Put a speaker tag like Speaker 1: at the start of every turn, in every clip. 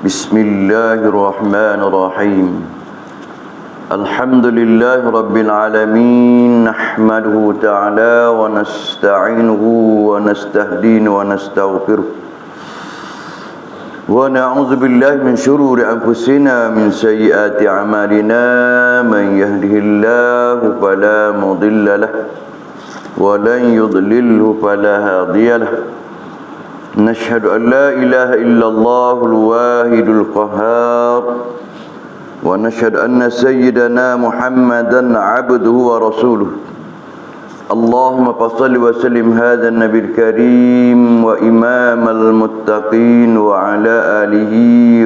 Speaker 1: Bismillahirrahmanirrahim. Alhamdulillah Rabbil Alamin. Nahmaduhu ta'ala wa nasta'inuhu wa nastahdinuhu wa nastaghfiruh. Wa na'udzu billahi min shururi anfusina min sayyiati a'malina. Man yahdihillahu fala mudilla lahu wa lan yudlilhu fala hadiya lahu. نشهد أن لا إله إلا الله الواحد القهار ونشهد أن سيدنا محمدا عبده ورسوله اللهم صل وسلم هذا النبي الكريم وإمام المتقين وعلى آله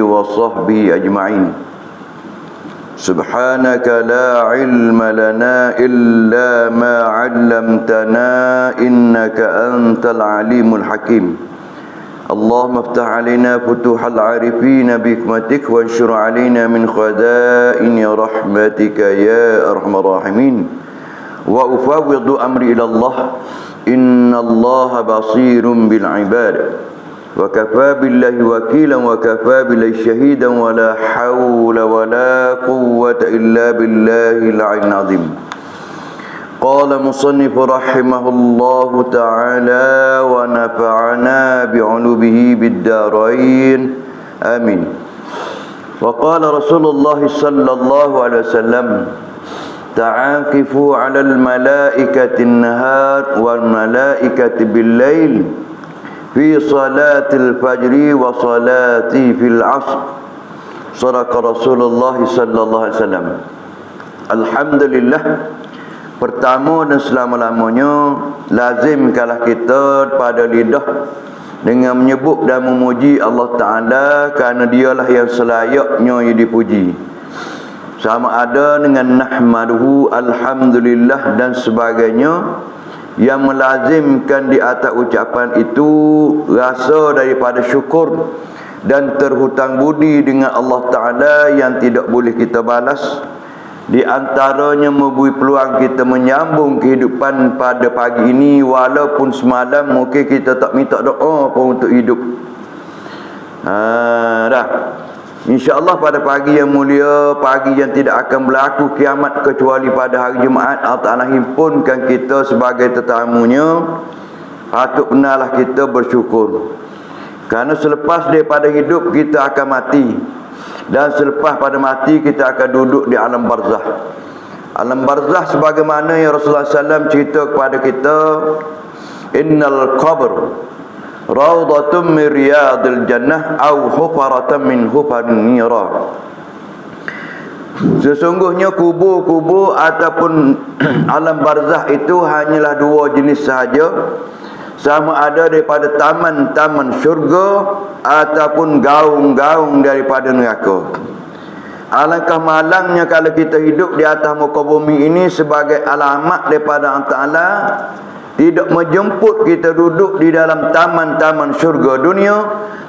Speaker 1: وصحبه أجمعين سبحانك لا علم لنا إلا ما علمتنا إنك أنت العليم الحكيم اللهم افتح علينا فتوح العارفين بحكمتك وانشر علينا من خزائن رحمتك يا أرحم الراحمين وأفوض أمري إلى الله إن الله بصير بالعباد وكفى بالله وكيلا وكفى بالله شهيدا ولا حول ولا قوة إلا بالله العلي العظيم قال مصنف رحمه الله تعالى ونفعنا بعلومه بالدارين آمين. وقال رسول الله صلى الله عليه وسلم تعاكفوا على الملائكة النهار والملائكة بالليل في صلاة الفجر وصلاة في العصر صدق رسول الله صلى الله عليه وسلم. الحمد لله. Pertama dan selama-lamanya lazimkanlah kita pada lidah dengan menyebut dan memuji Allah Ta'ala kerana dialah yang selayaknya yang dipuji. Sama ada dengan nahmaduhu, alhamdulillah dan sebagainya yang melazimkan di atas ucapan itu rasa daripada syukur dan terhutang budi dengan Allah Ta'ala yang tidak boleh kita balas. Di antaranya memberi peluang kita menyambung kehidupan pada pagi ini, walaupun semalam mungkin kita tak minta doa pun untuk hidup. Dah. InsyaAllah pada pagi yang mulia, pagi yang tidak akan berlaku kiamat kecuali pada hari Jumaat, Allah Ta'ala himpunkan kita sebagai tetamunya. Patut benarlah kita bersyukur. Kerana selepas daripada hidup kita akan mati. Dan selepas pada mati kita akan duduk di alam barzah. Alam barzah sebagaimana yang Rasulullah SAW cerita kepada kita, innal qabr rawdatun min riyadil jannah aw hufaratan min hufarin nira. Sesungguhnya kubur-kubur ataupun alam barzah itu hanyalah dua jenis sahaja, sama ada daripada taman-taman syurga ataupun gaung-gaung daripada neraka. Alangkah malangnya kalau kita hidup di atas muka bumi ini sebagai alamat daripada Allah Ta'ala, tidak menjemput kita duduk di dalam taman-taman syurga dunia.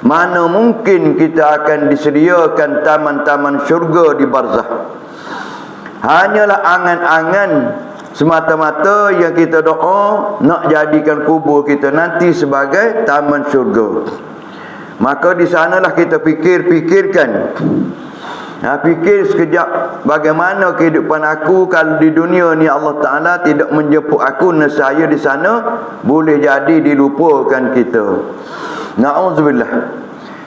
Speaker 1: Mana mungkin kita akan disediakan taman-taman syurga di barzah. Hanyalah angan-angan semata-mata yang kita doa nak jadikan kubur kita nanti sebagai taman syurga. Maka di sanalah kita fikirkan. Fikir sekejap bagaimana kehidupan aku kalau di dunia ni Allah Ta'ala tidak menjemput aku, nescaya di sana boleh jadi dilupakan kita. Na'udzubillah.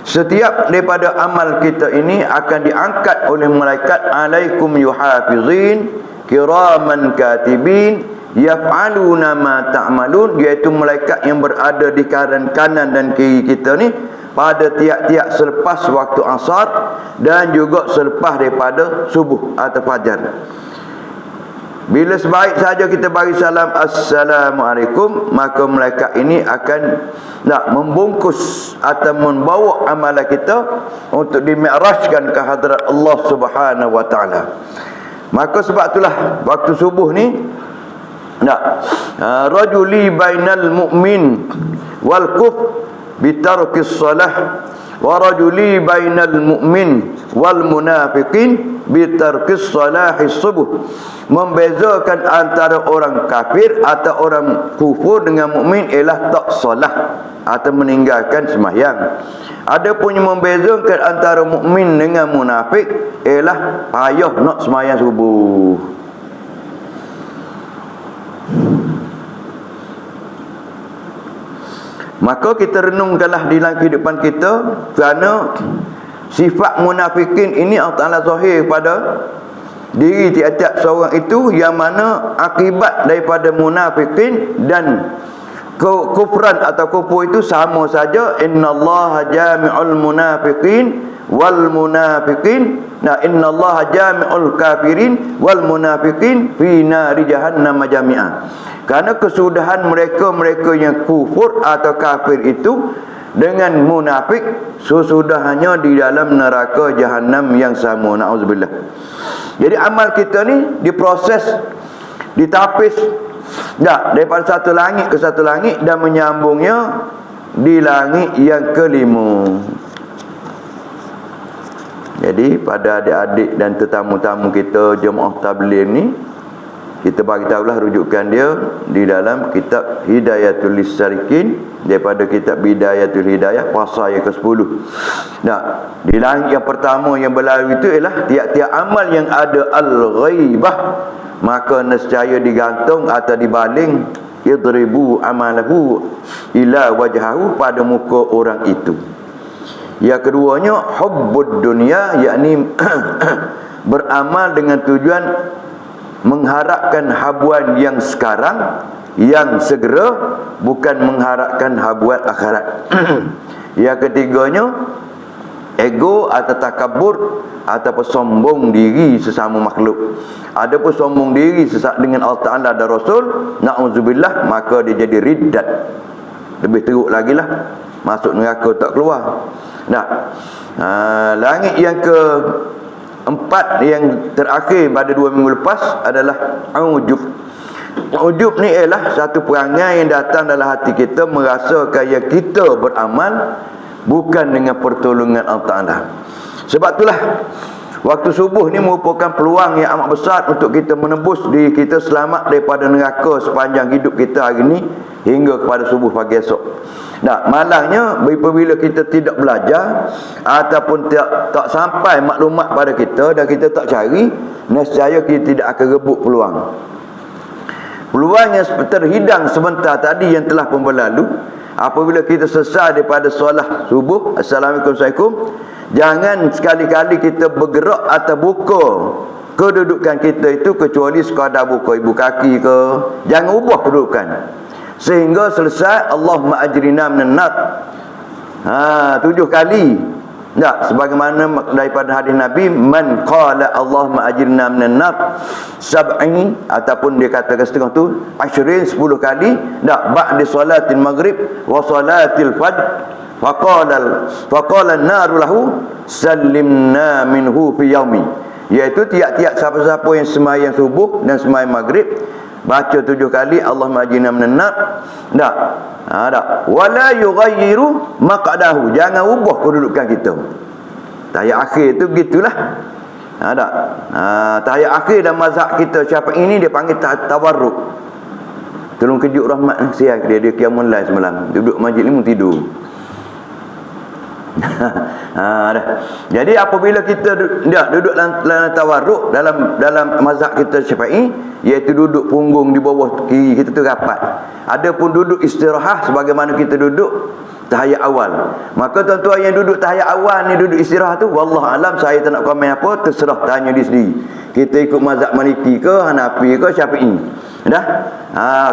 Speaker 1: Setiap daripada amal kita ini akan diangkat oleh malaikat alaikum yuhafizin kiraman katibin yaf'aluna ma ta'malun, iaitu malaikat yang berada di kanan dan kiri kita ni pada tiap-tiap selepas waktu asar dan juga selepas daripada subuh atau fajar. Bila sebaik saja kita bagi salam assalamualaikum, maka malaikat ini akan nak membungkus atau membawa amalan kita untuk dimi'rajkan ke hadrat Allah Subhanahu wa taala. Maka sebab itulah waktu subuh ni rajuli bainal mu'min wal kuf bitarkis salah wa rajuli bainal mu'min wal munafiqin bitarkis salahis subuh, membezakan antara orang kafir atau orang kufur dengan mukmin ialah tak solah atau meninggalkan sembahyang. Adapun yang membezakan antara mukmin dengan munafik ialah payah nak sembahyang subuh. Maka kita renungkanlah di dalam kehidupan kita, kerana sifat munafikin ini Allah Ta'ala zahir pada diri tiap-tiap seorang itu, yang mana akibat daripada munafikin dan kufran atau kufur itu sama saja. Innallaha jami'ul munafiqin wal munafiqin, nah innallaha jami'ul kafirin wal munafiqin fi nari jahannam jami'a. Kerana kesudahan mereka yang kufur atau kafir itu dengan munafik, sesudahannya di dalam neraka jahannam yang sama. Na'udzubillah. Jadi amal kita ni diproses, ditapis daripada satu langit ke satu langit, dan menyambungnya di langit yang kelima. Jadi pada adik-adik dan tetamu-tamu kita jemaah tabligh ni, kita bagi tahulah rujukan dia di dalam kitab Hidayatul Salikin, daripada kitab Bidayatul Hidayah pasal yang ke-10. Nah, di langit yang pertama yang berlalu itu ialah tiap-tiap amal yang ada al-ghaibah, maka nescaya digantung atau dibaling idribu amalahu ila wajhahu, pada muka orang itu. Yang keduanya hubbud dunia, yakni beramal dengan tujuan mengharapkan habuan yang sekarang, yang segera, bukan mengharapkan habuan akhirat. Yang ketiganya ego atau takabur ataupun sombong diri sesama makhluk. Adapun sombong diri dengan Allah Ta'ala dan Rasul, na'udzubillah, maka dia jadi riddat. Lebih teruk lagi lah, masuk neraka tak keluar. Nah, langit yang keempat yang terakhir pada 2 minggu lepas adalah ujub. Ujub ni ialah satu perangai yang datang dalam hati kita, merasakan yang kita beramal bukan dengan pertolongan Allah Ta'ala. Sebab itulah waktu subuh ni merupakan peluang yang amat besar untuk kita menebus diri kita selamat daripada neraka sepanjang hidup kita hari ni hingga kepada subuh pagi esok. Nah, malangnya apabila kita tidak belajar ataupun tak sampai maklumat pada kita dan kita tak cari, nescaya kita tidak akan rebut peluang. Peluang yang terhidang sebentar tadi yang telah pun berlalu, apabila kita selesai daripada solat subuh, Assalamualaikum, jangan sekali-kali kita bergerak atau buka kedudukan kita itu kecuali sekadar buka ibu kaki ke. Jangan ubah kedudukan sehingga selesai Allahumma ajrina minan nar 7 kali. Tak, sebagaimana daripada hadis Nabi, man qala Allahumma ajirna minan nar sab'i, ataupun dia katakan setengah tu 10 kali, tak, ba'da salatil maghrib wa salatil fajr, faqala an-naru lahu sallimna minhu fi yaumi, iaitu tiap-tiap siapa-siapa yang sembahyang subuh dan sembahyang maghrib baca 7 kali Allahumma ajirna minan nar, tak, tak, wala yughayyiru maq'adahu, jangan ubah kedudukan kita. Tahiyat akhir tu begitulah. Tak, tahiyat akhir dan mazhab kita Syafi'i ini dia panggil tawarruk. Tolong kejut rahmat siang dia qiyamul lail semalam, duduk majlis ni tidur. Dah. Jadi apabila kita duduk dalam tawarruk dalam mazhab kita Syafi'i, iaitu duduk punggung di bawah kiri kita tu rapat. Adapun duduk istirahat sebagaimana kita duduk tahiyat awal. Maka tuan-tuan yang duduk tahiyat awal ni, duduk istirahat tu, wallahu alam, saya tak nak komen apa, terserah, tanya dia sendiri. Kita ikut mazhab Maliki ke, Hanafi ke, Syafi'i. Dah?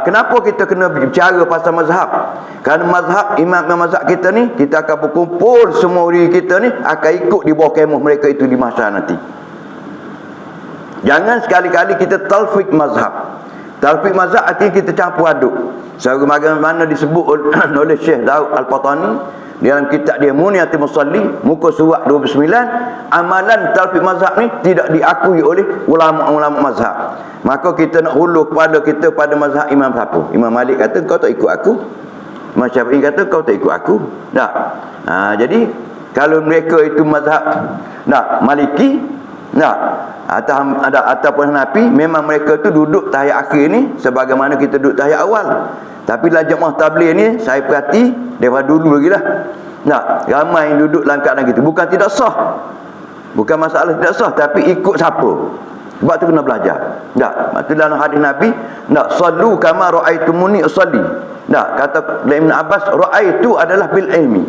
Speaker 1: Kenapa kita kena bicara pasal mazhab? Kerana mazhab, imam mazhab kita ni, kita akan berkumpul semua diri kita ni akan ikut di bawah kemah mereka itu di masa nanti. Jangan sekali-kali kita talfik mazhab. Talfik mazhab artinya kita campur aduk. Sebagaimana disebut oleh Syekh Daud Al-Fatani dalam kitab dia Muniyatul Musalli, muka surat 29, amalan talfik mazhab ni tidak diakui oleh ulama-ulama mazhab. Maka kita nak hulu kepada kita pada mazhab Imam siapa? Imam Malik kata kau tak ikut aku, Imam Syafi'i kata kau tak ikut aku. Tak. Jadi Kalau mereka itu mazhab Maliki, ataupun Hanafi, memang mereka tu duduk tahiyat akhir ni sebagaimana kita duduk tahiyat awal. Tapi dalam jemaah tabligh ni saya perhati daripada dulu lagi lah. Ramai yang duduk dalam keadaan gitu. Bukan tidak sah. Bukan masalah tidak sah, tapi ikut siapa. Sebab tu kena belajar. Sebab tu dalam hadis Nabi, sallu kama ra'aitumuni usalli. Kata Ibn Abbas, ra'aitu adalah bil ilmi.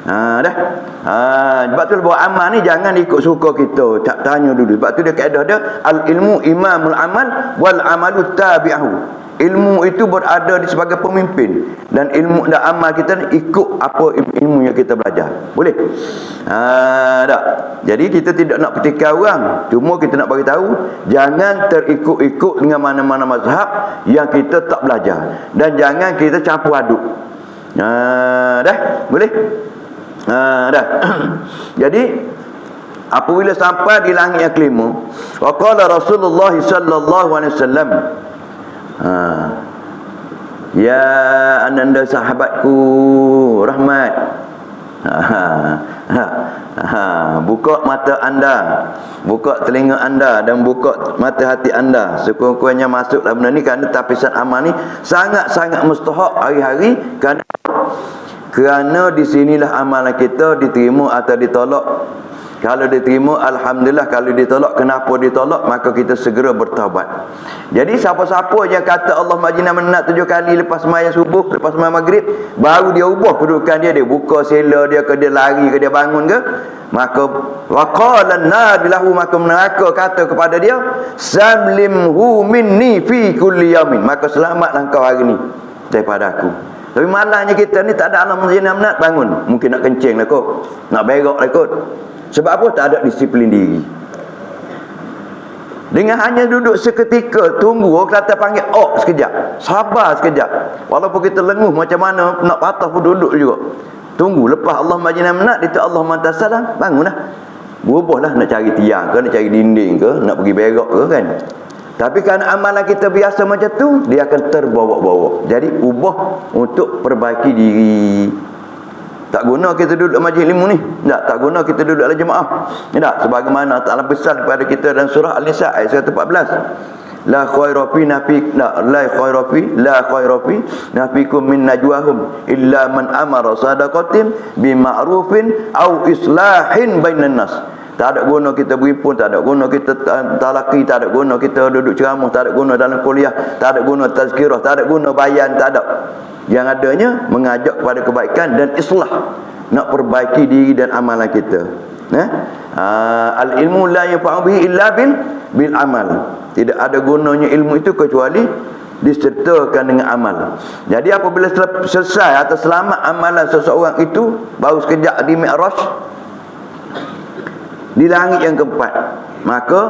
Speaker 1: Sebab tu buat amal ni jangan ikut suka kita, tak tanya dulu. Sebab tu dia kaedah dia, al ilmu imamul amal wal amalu tabi'ahu. Ilmu itu berada di sebagai pemimpin, dan ilmu dan amal kita ni ikut apa ilmu yang kita belajar. Boleh? Tak. Jadi kita tidak nak petikai orang, cuma kita nak bagi tahu jangan terikut-ikut dengan mana-mana mazhab yang kita tak belajar, dan jangan kita campur aduk. Dah? Boleh? Dah. Jadi apabila sampai di langit yang kelima, waqala Rasulullah sallallahu alaihi wasallam, ya ananda sahabatku rahmat, buka mata anda, buka telinga anda, dan buka mata hati anda, sekurang-kurangnya masuklah benda ni, kerana tapisan amal ni sangat-sangat mustahak hari-hari. Kerana di sinilah amalan kita diterima atau ditolak. Kalau diterima, alhamdulillah. Kalau ditolak, kenapa ditolak? Maka kita segera bertaubat. Jadi siapa-siapa yang kata Allah majina menat 7 kali lepas sembahyang subuh, lepas sembahyang maghrib, baru dia ubah kedudukan dia buka sela dia ke, dia lari ke, dia bangun ke, maka waqala an-nar lahu, maka neraka kata kepada dia, samlimhu minni fi kulli yamin, maka selamatlah engkau hari ni daripada aku. Tapi malangnya kita ni tak ada Allah majina menat, bangun mungkin nak kencing lah kot, nak berak lah kot. Sebab apa? Tak ada disiplin diri. Dengan hanya duduk seketika, tunggu, orang kata panggil sekejap, sabar sekejap. Walaupun kita lenguh macam mana, nak patah pun duduk juga. Tunggu, lepas Allah majina menat, dia Allah mantasalam, bangunlah. Berubahlah, nak cari tiang ke, nak cari dinding ke, nak pergi berak ke kan. Tapi kerana amalan kita biasa macam tu, dia akan terbawa-bawa. Jadi ubah untuk perbaiki diri. Tak guna kita duduk majlis ilmu ni. Tak guna kita duduk dalam jemaah. Tak, sebagaimana Allah pesan kepada kita dalam surah Al-Nisa ayat 114. La khaira fi nafikum min najwahum illa man amara sadaqatin bima'rufin au islahin bainan nas. Tak ada guna kita berhimpun, tak ada guna kita talaki, tak ada guna kita duduk ceramah, tak ada guna dalam kuliah, tak ada guna tazkirah, tak ada guna bayan, tak ada. Yang adanya mengajak kepada kebaikan dan islah, nak perbaiki diri dan amalan kita. Al-ilmu la yanfa'u bihi illa bil amal. Tidak ada gunanya ilmu itu kecuali disertakan dengan amal. Jadi apabila selesai atau selamat amalan seseorang itu, baru sekejap di Mi'raj, di langit yang keempat, maka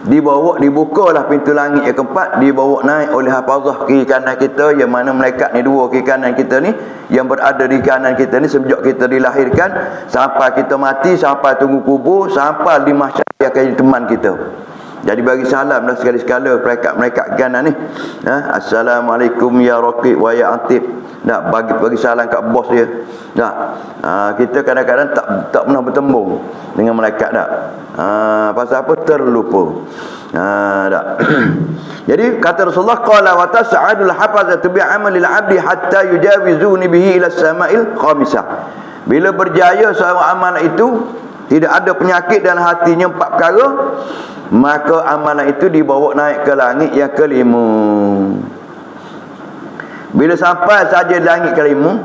Speaker 1: dibukalah pintu langit yang keempat, dibawa naik oleh hafazah kiri kanan kita, yang mana malaikat ni dua kiri kanan kita ni, yang berada di kanan kita ni sejak kita dilahirkan sampai kita mati, sampai tunggu kubur, sampai di mahsyar dia akan jadi teman kita. Jadi bagi salam dah sekali-sekala mereka kanan ni. Assalamualaikum ya Raqib wa ya Atib. Bagi salam kat bos dia. Kita kadang-kadang tak pernah bertemu dengan malaikat dak. Pasal apa? Terlupa. Jadi kata Rasulullah, qala wa tas'adul hafazatu bi amalil 'abdi hatta yujawizuni bihi ila as-sama'il khamisah. Bila berjaya seorang amal itu, tidak ada penyakit dalam hatinya 4 perkara, maka amalan itu dibawa naik ke langit yang kelima. Bila sampai saja langit kelima,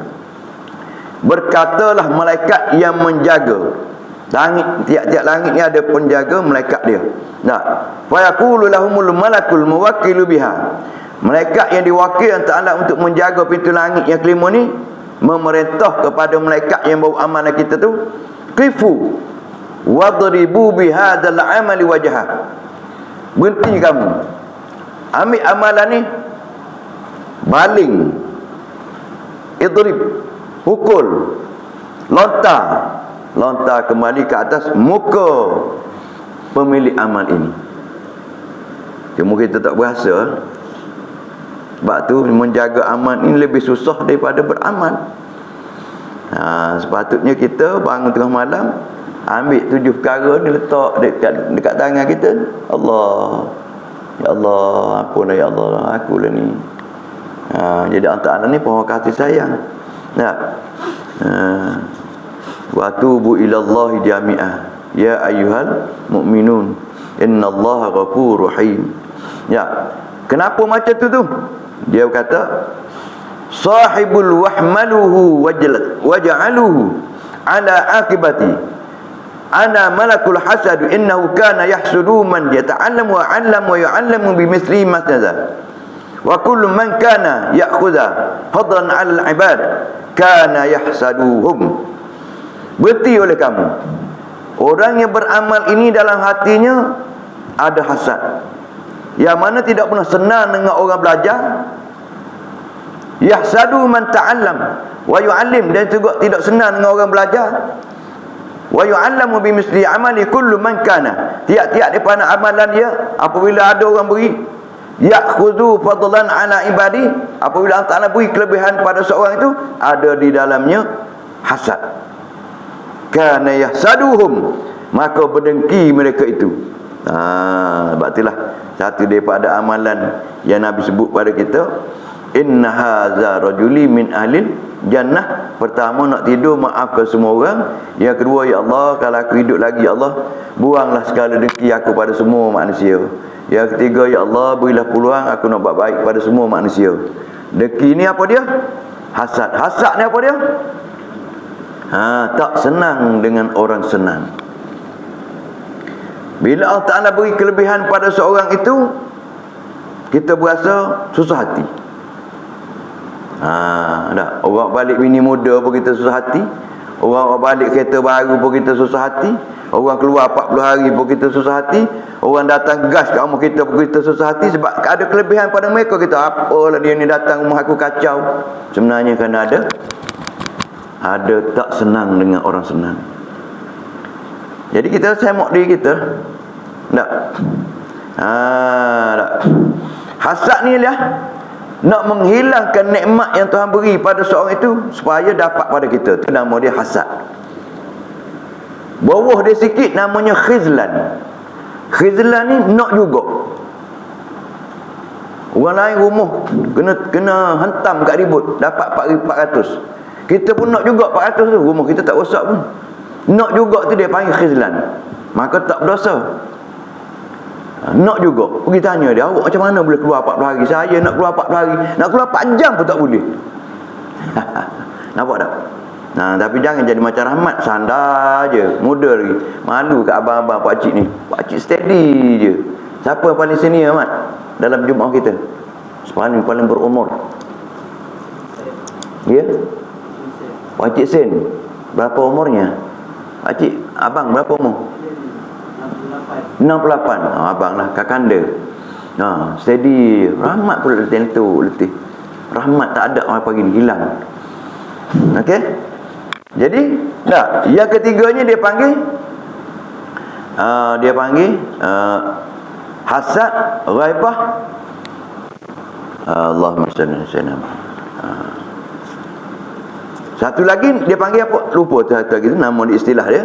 Speaker 1: berkatalah malaikat yang menjaga langit, tiap-tiap langit ni ada penjaga malaikat dia. Fa yaqulu lahumul malakul muwakkilu biha. Malaikat yang diwakil Allah untuk menjaga pintu langit yang kelima ni memerintah kepada malaikat yang bawa amalan kita tu, qifu wadribu bihadzal amali wajha. Berhenti kamu, ambil amalan ni, baling, idrib, pukul, lontar kembali ke atas muka pemilik amal ini. Cuma kita tak berasa. Sebab tu menjaga amal ini lebih susah daripada beramal. Sepatutnya kita bangun tengah malam, ambil 7 perkara ni letak dekat tangan kita. Allah, ya Allah, ampunlah ya Allah, aku lah ni. Jadi Allah Ta'ala ni penuh kasih sayang. Wa tubu ilallahi jami'ah ya ayyuhal mu'minun innallaha ghafurur rahim. Kenapa macam tu? Dia kata sahibul wahmaluhu waj'aluhu ala akibati ana malakul hasad innahu kana yahsudu man yata'allamu wa 'allama wa yu'allamu bimithli ma tadza wa kullu man kana ya'khudha fadlan 'ala al-'ibad kana yahsaduhum. Berti oleh kamu, orang yang beramal ini dalam hatinya ada hasad, yang mana tidak pernah senang dengan orang belajar. Yahsadu man ta'allam wa yu'allim, dan juga tidak senang dengan orang belajar. Wa yu'allamu bimisli amali kullu man kana, tiap-tiap daripada amalan dia, apabila ada orang beri, ya'khudhu fadlan ala ibadi, apabila Allah Ta'ala beri kelebihan pada seorang itu, ada di dalamnya hasad. Kana yahsaduhum, maka berdengki mereka itu. Sebab itulah satu daripada amalan yang Nabi sebut pada kita, inna hadza rajuli min ahlil jannah. Pertama, nak tidur maafkan semua orang. Yang kedua, ya Allah, kalau aku hidup lagi, ya Allah, buanglah segala dengki aku pada semua manusia. Yang ketiga, ya Allah, berilah peluang aku nak buat baik pada semua manusia. Dengki ni apa dia? Hasad. Hasad ni apa dia? Tak senang dengan orang senang. Bila Allah Ta'ala beri kelebihan pada seorang itu, kita berasa susah hati. Orang balik bini muda pun kita susah hati. Orang balik kereta baru pun kita susah hati. Orang keluar 40 hari pun kita susah hati. Orang datang gas kat rumah kita pun kita susah hati. Sebab ada kelebihan pada mereka. Kita, apalah dia ni datang rumah aku kacau. Sebenarnya kerana ada tak senang dengan orang senang. Jadi kita semok diri kita. Tak. Hasad ni lah, nak menghilangkan nikmat yang Tuhan beri pada seorang itu supaya dapat pada kita. Itu nama dia hasad. Bawah dia sikit namanya khizlan. Khizlan ni nak juga. Orang lain rumah kena hantam kat ribut, dapat 400. Kita pun nak juga 400 tu, rumah kita tak rosak pun. Nak juga tu dia panggil khizlan. Maka tak berdosa. Nak juga. Pergi tanya dia, awak macam mana boleh keluar 40 hari? Saya nak keluar 40 hari, nak keluar 4 jam pun tak boleh. Nampak tak? Tapi jangan jadi macam Rahmat, sandar je, muda lagi. Malu kat abang-abang pakcik ni. Pakcik steady je. Siapa yang paling senior, Mat, dalam jemaah kita? Paling berumur. Ya? Pakcik Sen, berapa umurnya? Pakcik, abang berapa umur? 68. Abang lah, kakanda. Steady. Rahmat pula letih. Rahmat tak ada orang pagi ni, hilang. Okey? Jadi, yang ketiganya dia panggil hasad, ghaibah. Allahumma salli ala sayyidina Muhammad. Satu lagi dia panggil apa? Lupa satu lagi tu nama dia, istilah dia.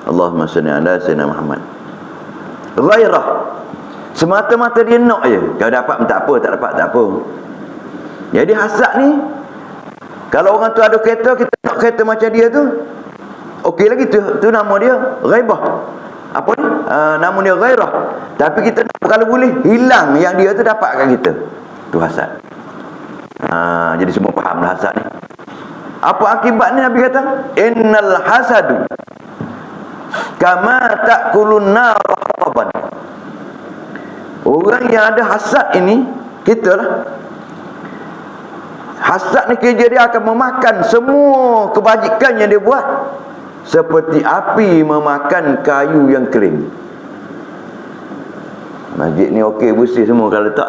Speaker 1: Allahumma salli ala sayyidina Muhammad. Ghairah. Semata-mata dia nak je. Kalau dapat pun tak apa, tak dapat tak apa. Jadi hasad ni, kalau orang tu ada kereta, kita nak kereta macam dia tu, okey lagi tu nama dia ghaibah. Apa ni? Nama dia ghairah. Tapi kita nak, kalau boleh hilang yang dia tu dapatkan kita. Tu hasad. Jadi semua faham lah hasad ni. Apa akibatnya? Nabi kata, innal hasadu kama ta'kulun nar raban. Orang yang ada hasad ini, kita lah. Hasad ni kerja dia akan memakan semua kebajikan yang dia buat, seperti api memakan kayu yang kering. Masjid ni okey bersih semua. Kalau tak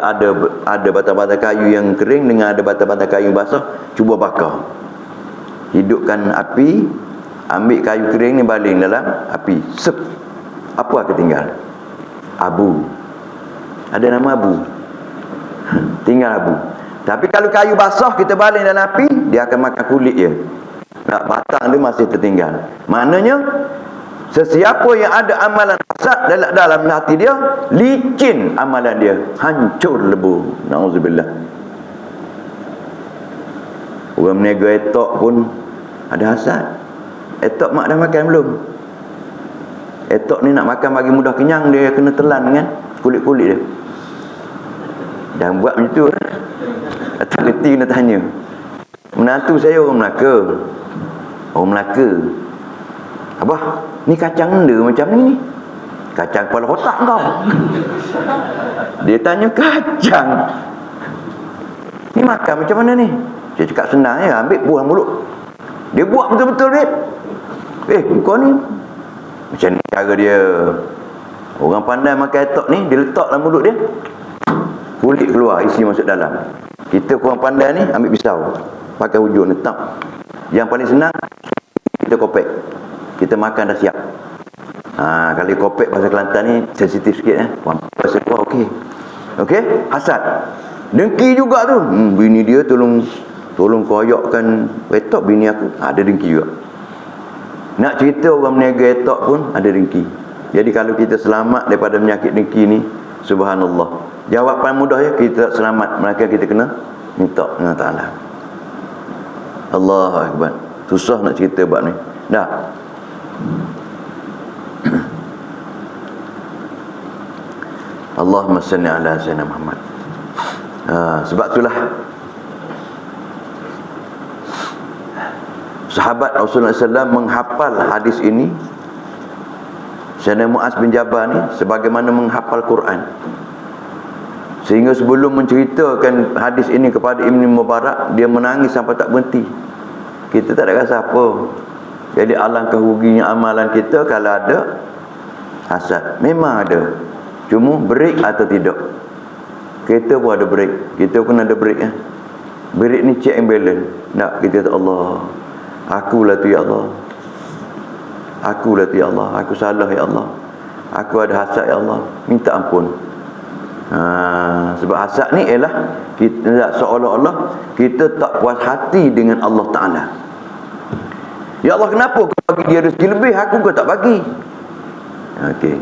Speaker 1: ada batang-batang kayu yang kering dengan ada batang-batang kayu basah, cuba bakar. Hidupkan api, ambil kayu kering ni baling dalam api. Sep. Apa akan tinggal? Abu. Ada nama abu. Tinggal abu. Tapi kalau kayu basah kita baling dalam api, dia akan makan kulit je. Nak batang dia masih tertinggal. Maknanya sesiapa yang ada amalan hasad dalam hati dia, licin amalan dia, hancur lebu. Nauzubillah. Orang meniaga etok pun ada hasad. Etok mak dah makan belum? Etok ni nak makan bagi mudah kenyang, dia kena telan kan kulit-kulit dia. Dan buat macam tu. Tak reti kena tanya. Menantu saya orang Melaka. Orang Melaka. Abah, ni kacang enda macam ni. Kacang kepala otak kau. Dia tanya kacang. Ni makan macam mana ni? Saya cakap senang je, ambil buah mulut. Dia buat betul-betul dia. Kau ni macam ni cara dia. Orang pandai makan etok ni, dia letak dalam mulut dia, kulit keluar, isi masuk dalam. Kita kurang pandai ni, ambil pisau, pakai hujung letak. Yang paling senang, kita kopek. Kita makan dah siap. Kalau kopek bahasa Kelantan ni sensitif sikit bahasa keluar okey. Okey, hasad. Dengki juga tu. Bini dia tolong koyokkan etok bini aku. Ada dengki juga. Nak cerita orang meniaga etok pun ada dengki. Jadi kalau kita selamat daripada penyakit dengki ni, subhanallah. Jawapan mudah ya, kita tak selamat, maka kita kena minta dengan Ta'ala. Allahu Akbar. Susah nak cerita bab ni. Dah. Allahumma salli ala sayyidina Muhammad. Sebab itulah sahabat Rasulullah SAW menghafal hadis ini. Sayyidina Muaz bin Jabal ni sebagaimana menghafal Quran. Sehingga sebelum menceritakan hadis ini kepada Ibn Mubarak, dia menangis sampai tak berhenti. Kita tak ada rasa apa. Jadi alangkah ruginya amalan kita kalau ada hasad. Memang ada. Cuma break atau tidak. Kita pun ada break. Kita pun ada break ya. Break ni check and balance. Nak kita kata Allah, akulah tu ya Allah. Akulah tu ya Allah. Aku salah ya Allah. Aku ada hasad ya Allah. Minta ampun. Sebab hasad ni ialah kita seolah-olah kita tak puas hati dengan Allah Ta'ala. Ya Allah, kenapa kau bagi dia rezeki lebih, aku kau tak bagi? Okey,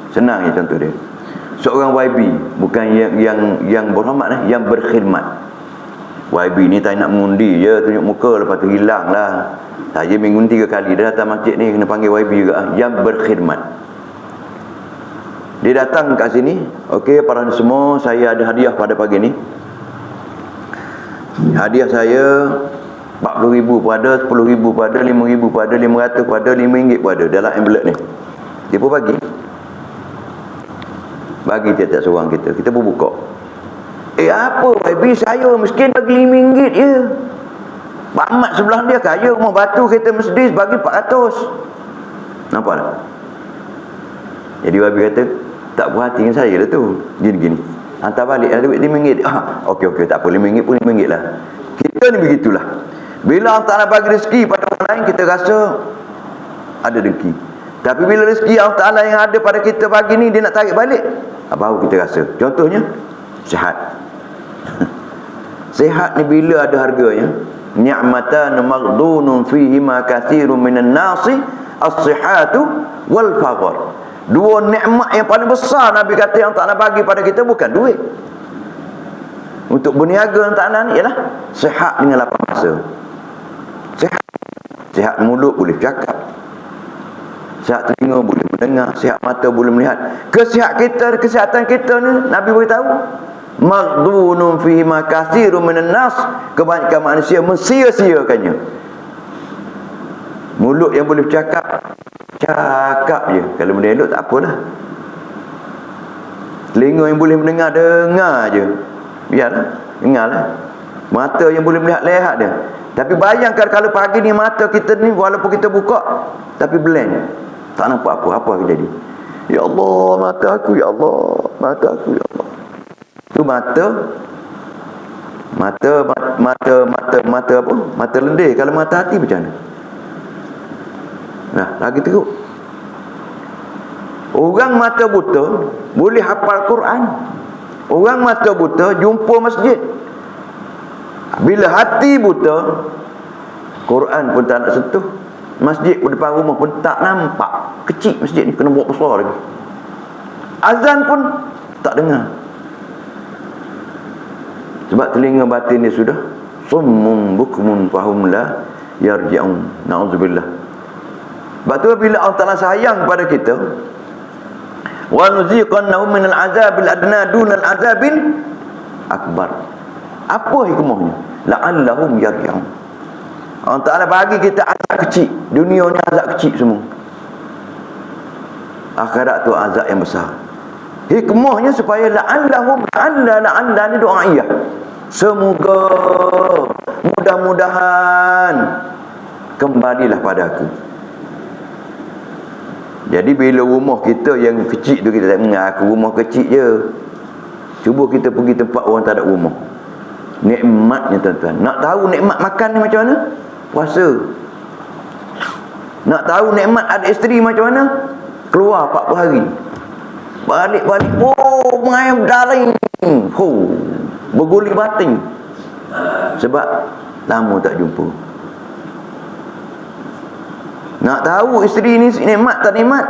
Speaker 1: senang je contoh dia. Seorang YB, bukan yang berhormat yang berkhidmat. YB ni tak nak mengundi je, tunjuk muka lepas tu hilang lah. Saya minggu 3 kali dia datang masjid ni, kena panggil YB juga, yang berkhidmat. Dia datang kat sini. Okey, para semua, saya ada hadiah pada pagi ni. Hadiah saya 40,000 pun ada, 10,000 pun ada, 5,000 pun ada, 500 pun ada, RM5 pun ada dalam envelope ni. Dia pun bagi tiap-tiap seorang kita pun buka. Apa YB, saya miskin bagi RM5 je. Pak Mat sebelah dia kaya, rumah batu, kereta Mercedes, bagi 400. Nampak tak? Jadi YB kata, tak puas hati dengan saya lah tu. Gini-gini, hantar balik lah duit RM5. Okey, tak apa, RM5 pun RM5 lah. Kita ni begitulah. Bila Allah Ta'ala bagi rezeki pada orang lain, kita rasa ada dengki. Tapi bila rezeki Allah Ta'ala yang ada pada kita pagi ni, dia nak tarik balik, baru kita rasa. Contohnya, sihat. Sihat ni bila ada harganya. Ni'matan maghdunun fihima katsirun minan nasi as-sihhatu wal faqr. Dua nikmat yang paling besar Nabi kata yang Allah Ta'ala bagi pada kita bukan duit. Untuk berniaga Allah Ta'ala ni ialah sihat dengan lapang masa. Sihat mulut boleh cakap, sihat telinga boleh mendengar, sihat mata boleh melihat. Kesihatan kita ni Nabi beritahu, maghdunun fihi ma katsirun minan nas, kebanyakan manusia mensia-siakannya. Mulut yang boleh cakap je. Kalau benda elok tak apalah. Telinga yang boleh mendengar, dengar je. Biarlah, dengarlah. Mata yang boleh melihat, lihat dia. Tapi bayangkan kalau pagi ni mata kita ni walaupun kita buka tapi blank, tak nampak apa yang jadi. Ya Allah, mata aku ya Allah, mata aku ya Allah. Tu mata apa? Mata lendir. Kalau mata hati macam mana? Nah, lagi teruk. Orang mata buta boleh hafal Quran. Orang mata buta jumpa masjid. Bila hati buta, Quran pun tak nak sentuh. Masjid pun depan rumah pun tak nampak. Kecil masjid ni, kena buat besar lagi. Azan pun tak dengar. Sebab telinga batin dia sudah summun bukmun fahum la yarji'un. Na'udzubillah. Sebab tu bila Allah Ta'ala sayang kepada kita, wa nuziqannahum minal azabil adna dunal azabil akbar. Apa hikmahnya? La'allahum yarji'un. Allah Ta'ala bagi kita azab kecil. Dunia ni azab kecil semua. Akhirat tu azab yang besar. Hikmahnya supaya la'allahum, la'alla ni do'a'iyah. Semoga, mudah-mudahan kembalilah pada aku. Jadi bila rumah kita yang kecil tu kita tak mengaku rumah kecil je. Cuba kita pergi tempat orang tak ada rumah. Nikmatnya tuan-tuan. Nak tahu nikmat makan ni macam mana? Puasa. Nak tahu nikmat ada isteri macam mana? Keluar 40 hari. Balik-balik, oh, mengayam daring. Oh, berguli batin. Sebab lama tak jumpa. Nak tahu isteri ni nikmat tak nikmat?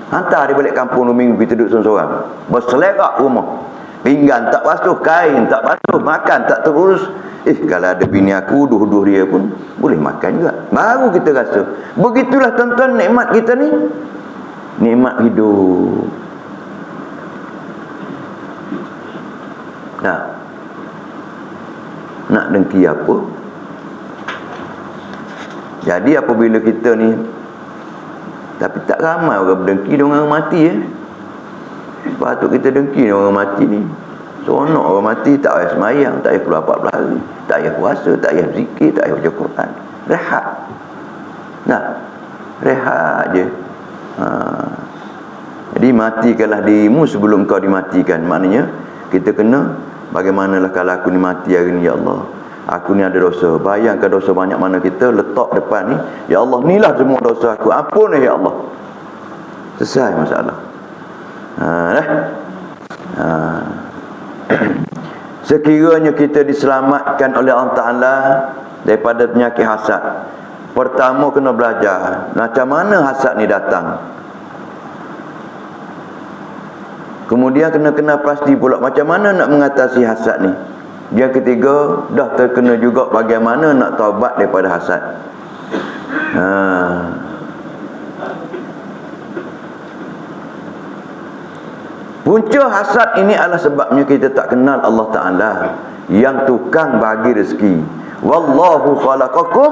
Speaker 1: Hantar dia balik kampung 2 minggu, kita duduk seorang-seorang. Berselerak rumah. Pinggan tak basuh, kain tak basuh, makan tak terurus. Kalau ada bini aku, duh-duh dia pun boleh makan juga. Baru kita rasa. Begitulah tuan-tuan nikmat kita ni. Nikmat hidup. Nak dengki apa? Jadi apabila kita ni, tapi tak ramai orang berdengki dengan orang mati. Patut kita dengki dengan orang mati ni. Seronok orang mati, tak payah semayang, tak payah keluar 14 hari, tak payah puasa, tak payah zikir, tak payah baca Quran. Rehat. Rehat je. Jadi matikanlah dirimu sebelum kau dimatikan. Maknanya kita kena, bagaimanalah kalau aku ni mati hari ni, ya Allah, aku ni ada dosa. Bayangkan dosa banyak mana kita letak depan ni, ya Allah, inilah semua dosa aku, ampun ya Allah. Selesai masalah. Sekiranya kita diselamatkan oleh Allah Ta'ala daripada penyakit hasad, pertama kena belajar macam mana hasad ni datang. Kemudian kena pasti pula macam mana nak mengatasi hasad ni. Yang ketiga, dah terkena juga bagaimana nak taubat daripada hasad. Punca hasad ini adalah sebabnya kita tak kenal Allah Ta'ala yang tukang bagi rezeki. Wallahu khalaqakum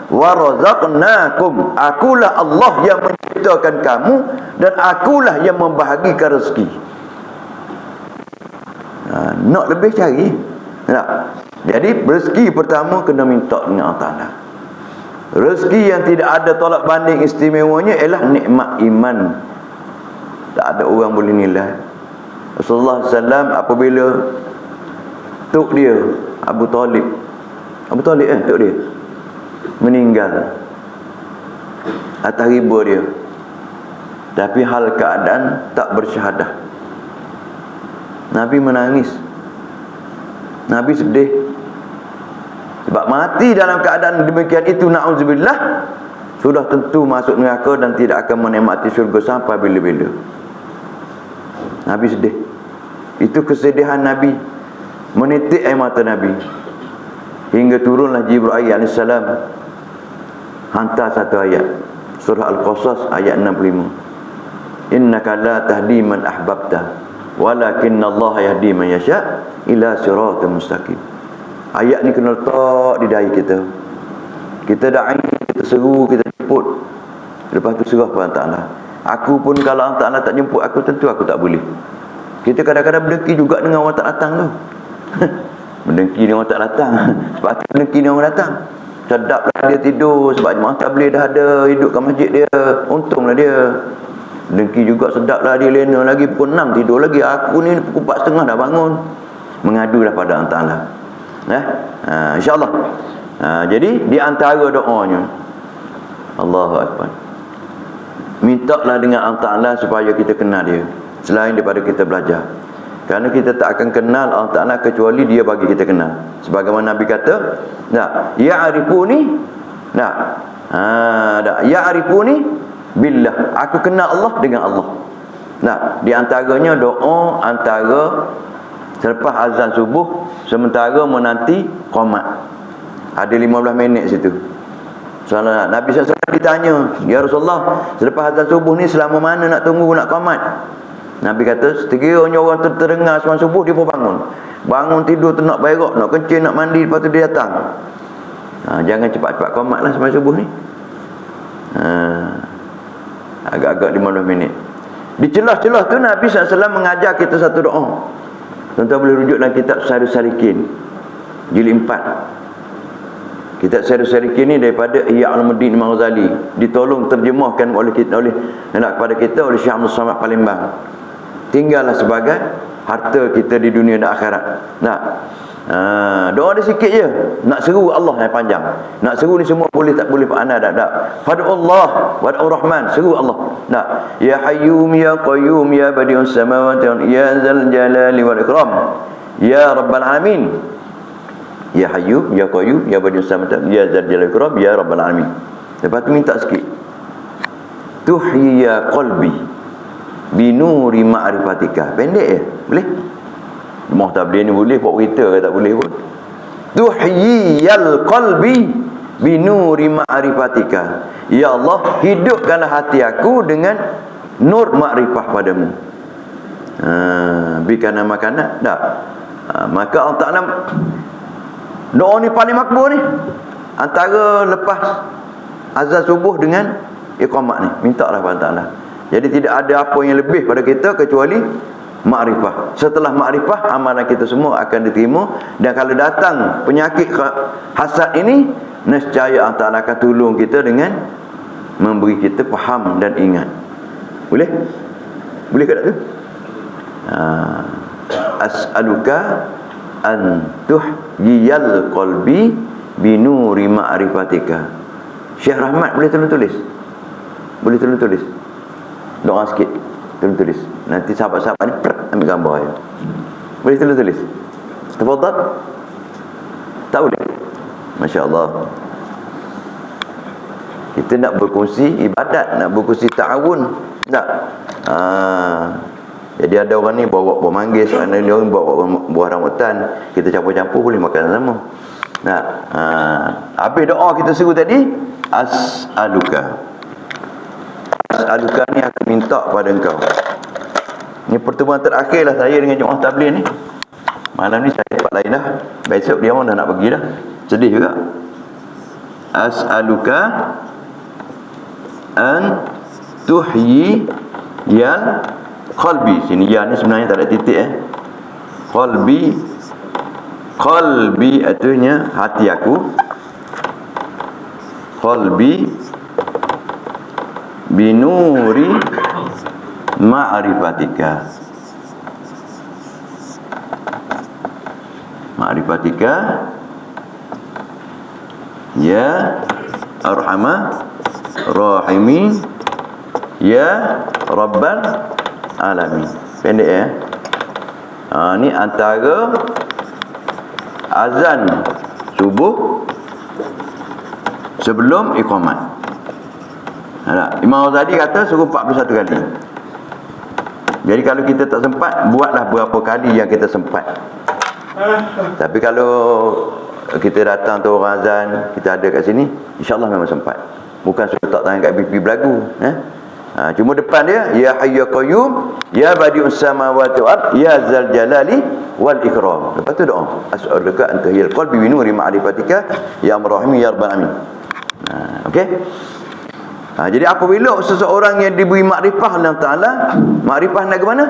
Speaker 1: wa razaqnakum. Akulah Allah yang menciptakan kamu dan akulah yang membahagikan rezeki. Nak lebih cari. Jadi rezeki pertama kena minta dengan Allah Ta'ala. Rezeki yang tidak ada tolak banding istimewanya ialah nikmat iman. Tak ada orang boleh nilai. Rasulullah SAW apabila tok dia Abu Talib tok dia meninggal atas riba dia, tapi hal keadaan tak bersyahadah, Nabi menangis. Nabi sedih sebab mati dalam keadaan demikian itu, na'udzubillah, sudah tentu masuk neraka dan tidak akan menikmati syurga sampai bila-bila. Nabi sedih. Itu kesedihan Nabi, menitik air mata Nabi, hingga turunlah Jibril AS hantar satu ayat, surah Al-Qasas ayat 65. Innaka la tahdi man ahbabta walakinna Allah yahdi man yasha ila siratal mustaqim. Ayat ni kena letak di dahi kita. Kita da'i, kita seru, kita jemput, lepas tu serah pada Allah Ta'ala. Aku pun kalau Allah Ta'ala tak jemput aku, tentu aku tak boleh. Kita kadang-kadang berdengki juga dengan orang tak datang tu. Berdengki dengan orang tak datang. Sebab tu berdengki dengan orang datang. Sedaplah dia tidur sebab jemaah tak boleh dah ada hidupkan masjid dia. Untunglah dia. Berdengki juga sedaplah dia lena lagi pukul 6 tidur lagi. Aku ni pukul 4.30 dah bangun. Mengadulah pada Allah Ta'ala. InsyaAllah. Jadi di antara doanya, Allahu Akbar, mintalah dengan Allah Ta'ala supaya kita kenal dia, selain daripada kita belajar. Kerana kita tak akan kenal Allah Ta'ala kecuali dia bagi kita kenal. Sebagaimana Nabi kata, ya'rifuni Nah, dah ya'rifuni billah. Aku kenal Allah dengan Allah. Nah, di antaranya doa antara selepas azan subuh sementara menanti qamat. Ada 15 minit situ. Soalan Nabi SAW ditanya, "Ya Rasulullah, selepas azan subuh ni selama mana nak tunggu nak qamat?" Nabi kata, sekiranya orang terdengar azan subuh, dia pun bangun. Bangun tidur tu nak berak, nak kencing, nak mandi, lepas tu dia datang. Jangan cepat-cepat qamat lah selepas subuh ni. Agak-agak 15 minit. Di celah-celah tu Nabi SAW mengajar kita satu doa. Tuan-tuan boleh rujuk dalam kitab Syarih Salikin jilid 4. Kitab Syarih Salikin ni daripada Ihya Ulumuddin Imam Ghazali, ditolong terjemahkan oleh kepada kita oleh Syekh Abdul Samad Palembang. Tinggallah sebagai harta kita di dunia dan akhirat. Nah, doa dia sikit je. Nak seru Allah yang panjang. Nak seru ni semua boleh tak boleh Pak Ana tak? Fad'ullah wad'ur Rahman, seru Allah. Nah, ya Hayyum ya Qayyum ya Badi'us Samawati ya Zal Jalali wal Ikram ya Rabbal Alamin. Ya Hayyum ya Qayyum ya Badi'us Samawati ya Zal Jalali wal Ikram ya Rabbal Alamin. Lepas tu minta sikit. Tuhya qalbi binuri ma'rifatika. Pendek je, boleh? Muhtabli ni boleh, buat berita ke tak boleh pun. Tuhyiyal qalbi binuri ma'rifatika. Ya Allah, hidupkanlah hati aku dengan nur makrifah padamu. Bikana makanan tak. Maka Allah Ta'ala doa ni paling makbul ni antara lepas azan subuh dengan iqamat ni. Minta lah kepada Allah. Jadi tidak ada apa yang lebih pada kita kecuali makrifah. Setelah makrifah, amalan kita semua akan diterima. Dan kalau datang penyakit hasad ini, nescaya Allah Ta'ala akan tolong kita dengan memberi kita faham dan ingat. Boleh? Boleh ke tak tu? As'aluka an tuhyiyal qalbi binuri ma'rifatika. Syekh Rahmat boleh tolong tulis? Boleh tolong tulis? Doa sikit, tolong tulis. Nanti sahabat-sahabat ni ambil gambar je. Boleh tolong tulis? Tafadhal. Tak boleh? Masya Allah. Kita nak berkongsi ibadat, nak berkongsi ta'awun. Tak? Jadi ada orang ni bawa buah manggis, ada orang bawa buah rambutan, kita campur-campur boleh makan sama. Nah, habis doa kita seru tadi, as'aluka. As'aluka ni aku minta pada engkau. Ini pertemuan terakhir lah saya dengan jemaah tabligh ni. Malam ni saya tempat lain dah. Besok dia orang dah nak pergi dah. Sedih juga. As'aluka an tuhyi yal qalbi. Sini ya ni sebenarnya tak ada titik Qalbi artinya hati aku. Qalbi binuri ma'rifatika. Ma'rifatika ya arhamar rahimin ya rabbal alamin. Pendek ya. Ni antara azan subuh sebelum iqamat. Imam Ghazali kata suruh 41 kali. Jadi kalau kita tak sempat, buatlah berapa kali yang kita sempat. Tapi kalau kita datang tu orang azan, kita ada kat sini, insya-Allah memang sempat. Bukan suruh tak tangan kat pipi belagu, cuma depan dia, ya hayyu qayyum, ya badi'us samawati wal ard, ya zal jalali wal ikram. Lepas tu doa, as'aluka anta hiyal qalbi bi nuri ma'rifatika ya arhamar ya rabbal alamin. Okey. Jadi apabila seseorang yang diberi makrifah Allah Ta'ala, makrifah nak ke mana?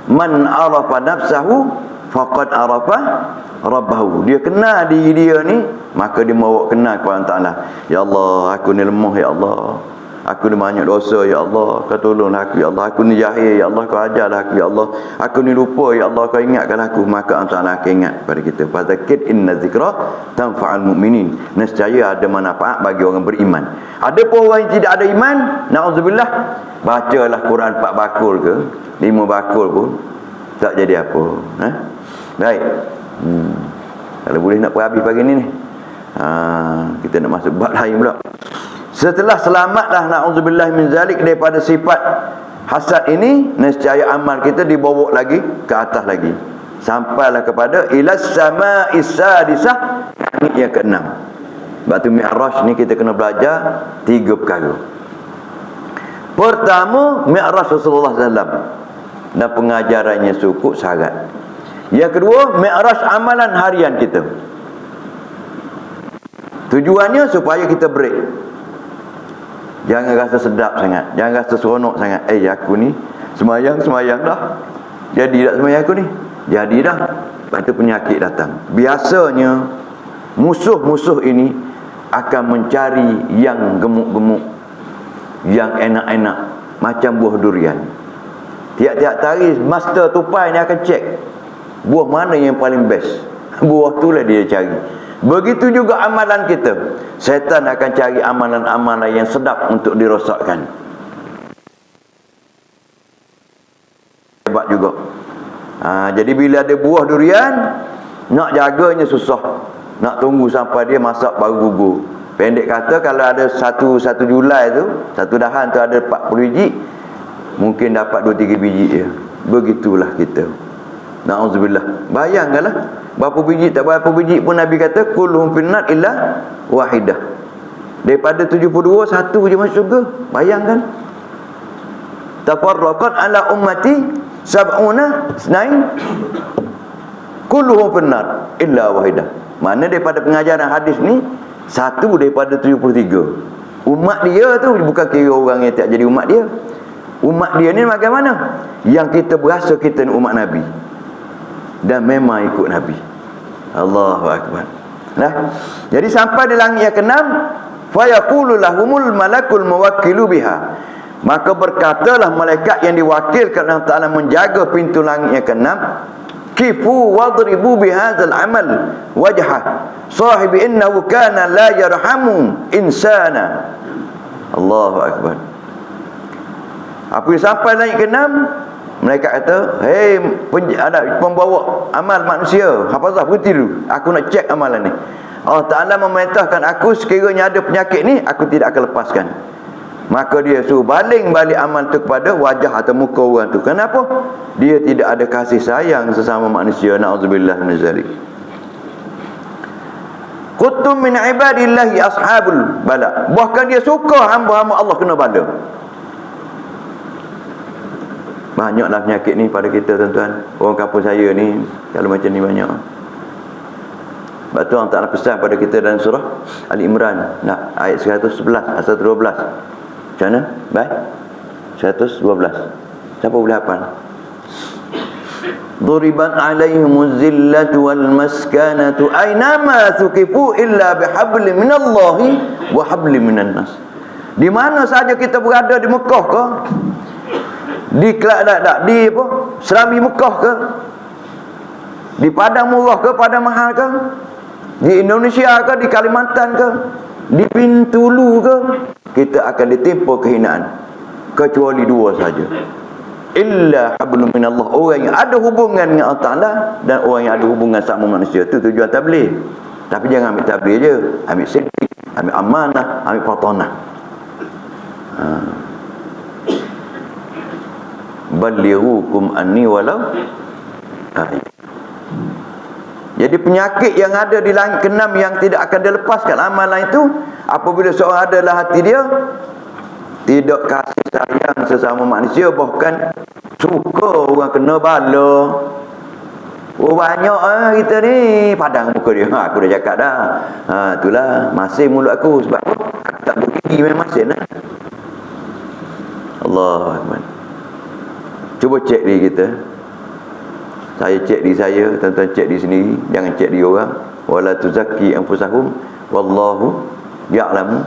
Speaker 1: Man arafa nafsahu faqad arafa rabbahu. Dia kenal diri dia ni, maka dia mahu kenal kepada Allah Ta'ala. Ya Allah, aku ni lemah ya Allah. Aku ni banyak dosa ya Allah. Kau tolonglah aku ya Allah. Aku ni jahil ya Allah. Kau ajarlah aku ya Allah. Aku ni lupa ya Allah. Kau ingatkan aku. Maka Allah Ta'ala akan ingat kepada kita. Fadzakir inna zikra tanfa'al mu'minin. Nescaya ada manfaat bagi orang beriman. Ada pun orang yang tidak ada iman, na'udzubillah, bacalah Quran 4 bakul ke 5 bakul pun tak jadi apa. Baik. Kalau boleh nak habis pagi ni. Kita nak masuk bab lain pula. Setelah selamatlah na'udzubillah min zalik daripada sifat hasad ini, nescaya amal kita dibawa lagi ke atas lagi, sampailah kepada ilas sama'is sadisah, langit yang ke-6. Sebab tu Mi'raj ni kita kena belajar 3 perkara. Pertama, Mi'raj Rasulullah SAW dan pengajarannya cukup syarat. Yang kedua, Mi'raj amalan harian kita. Tujuannya supaya kita break. Jangan rasa sedap sangat, jangan rasa seronok sangat. Aku ni semayang dah, jadi tak semayang aku ni? Jadi dah. Lepas tu penyakit datang. Biasanya musuh-musuh ini akan mencari yang gemuk-gemuk, yang enak-enak, macam buah durian. Tiap-tiap hari master tupai ni akan cek buah mana yang paling best. Buah tu lah dia cari. Begitu juga amalan kita. Syaitan akan cari amalan-amalan yang sedap untuk dirosakkan. Hebat juga. Jadi bila ada buah durian, nak jaganya susah. Nak tunggu sampai dia masak baru gugur. Pendek kata, kalau ada satu Julai tu, satu dahan tu ada 40 biji, mungkin dapat 2-3 biji je. Begitulah kita. Na'udzubillah. Bayangkanlah, berapa biji tak berapa biji pun Nabi kata kulluhum finnat illa wahidah. Daripada 72, satu je masuk syurga. Bayangkan. Tafarraqat ala ummati sab'una snain kulluhum finnat illa wahidah. Mana daripada pengajaran hadis ni, satu daripada 73. Umat dia tu bukan kira orang yang tak jadi umat dia. Umat dia ni bagaimana? Yang kita berasa kita ni umat Nabi, dan memang ikut Nabi. Allahu Akbar. Nah, jadi sampai di langit yang ke-6, fa yaqulu lahumul malakul muwakkilu biha. Maka berkatalah malaikat yang diwakilkan Allah Taala menjaga pintu langit yang ke-6, kifu wadribu bihadzal amal wajha sahibi innahu kana la yarhamu insana. Allahu Akbar. Apabila sampai langit ke-6, mereka kata, hei pembawa amal manusia, hafazah, berhenti dulu, aku nak cek amalan ni. Allah Ta'ala memerintahkan aku, sekiranya ada penyakit ni, aku tidak akan lepaskan. Maka dia suruh baling balik amal tu kepada wajah atau muka orang tu. Kenapa? Dia tidak ada kasih sayang sesama manusia. Na'udzubillah min zalik. Kutum min ibadillahi ashabul bala. Bahkan dia suka hamba-hamba Allah kena bala. Banyaklah penyakit ni pada kita, tuan-tuan. Orang kampung saya ni kalau macam ni banyak. Sebab tu Allah Ta'ala pesan pada kita dalam surah Ali Imran, ayat 111, 112. Macam mana? Baik. 112. Siapa boleh hafal? Duribat alaihimuz zillatu wal maskanatu aynama thuqifu illa bihablin minallahi wa hablin minan nas. Di mana saja kita berada, di Mekah ke, di apa, Serami Mekah ke, di Padang Murah ke, Padang Mahal ke, di Indonesia ke, di Kalimantan ke, di Bintulu ke, kita akan ditimpa kehinaan, kecuali dua saja. Illa hablum minallah, orang yang ada hubungan dengan Allah Ta'ala dan orang yang ada hubungan sama manusia. Itu tujuan tabligh. Tapi jangan ambil tabligh je, ambil sidq, ambil amanah, ambil fatanah. Balighukum anni walau ayat. Jadi penyakit yang ada di langit ke-6 yang tidak akan dilepaskan amalan itu, apabila seorang ada dalam hati dia tidak kasih sayang sesama manusia, bahkan suka orang kena bala. Oh banyak kita ni padang muka dia. Aku dah cakap dah. Itulah masin mulut aku, sebab aku tak bergigi memang masin lah. Allahu Akbar. Cuba cek diri kita. Saya cek diri saya, tuan-tuan cek diri sendiri, jangan cek diri orang. Wala tuzakki anfusahum wallahu ya'lamu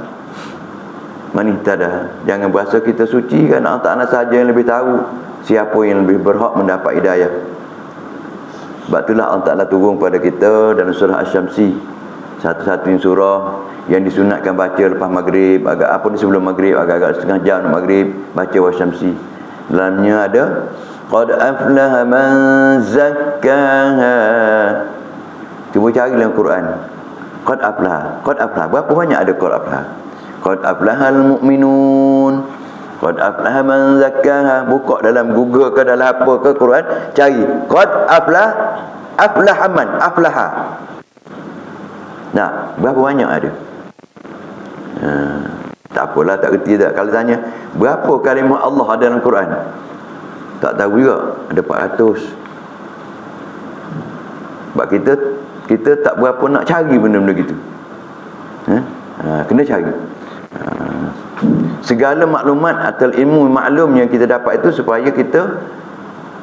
Speaker 1: man ihtada. Jangan berasa kita suci, kan Allah Ta'ala saja yang lebih tahu siapa yang lebih berhak mendapat hidayah. Sebab itulah Allah Ta'ala turun pada kita dalam surah Asy-Syamsi, satu-satunya surah yang disunatkan baca lepas maghrib, sebelum maghrib, agak-agak setengah jam maghrib, baca Asy-Syamsi. Dalamnya ada qad aflaha man zakkaha. Cuba cari dalam Quran. Qad aflaha. Qad aflaha. Berapa banyak ada qad aflaha? Qad aflahal mu'minun. Qad aflaha man zakkaha. Buka dalam Google ke dalam apa ke Quran, cari qad aflaha man aflaha. Nah, berapa banyak ada? Tak apalah, tak kerti tak. Kalau tanya berapa kalimah Allah ada dalam Quran, tak tahu juga. Ada 400. Sebab kita tak berapa nak cari benda-benda gitu. Kena cari. Segala maklumat atau ilmu maklum yang kita dapat itu supaya kita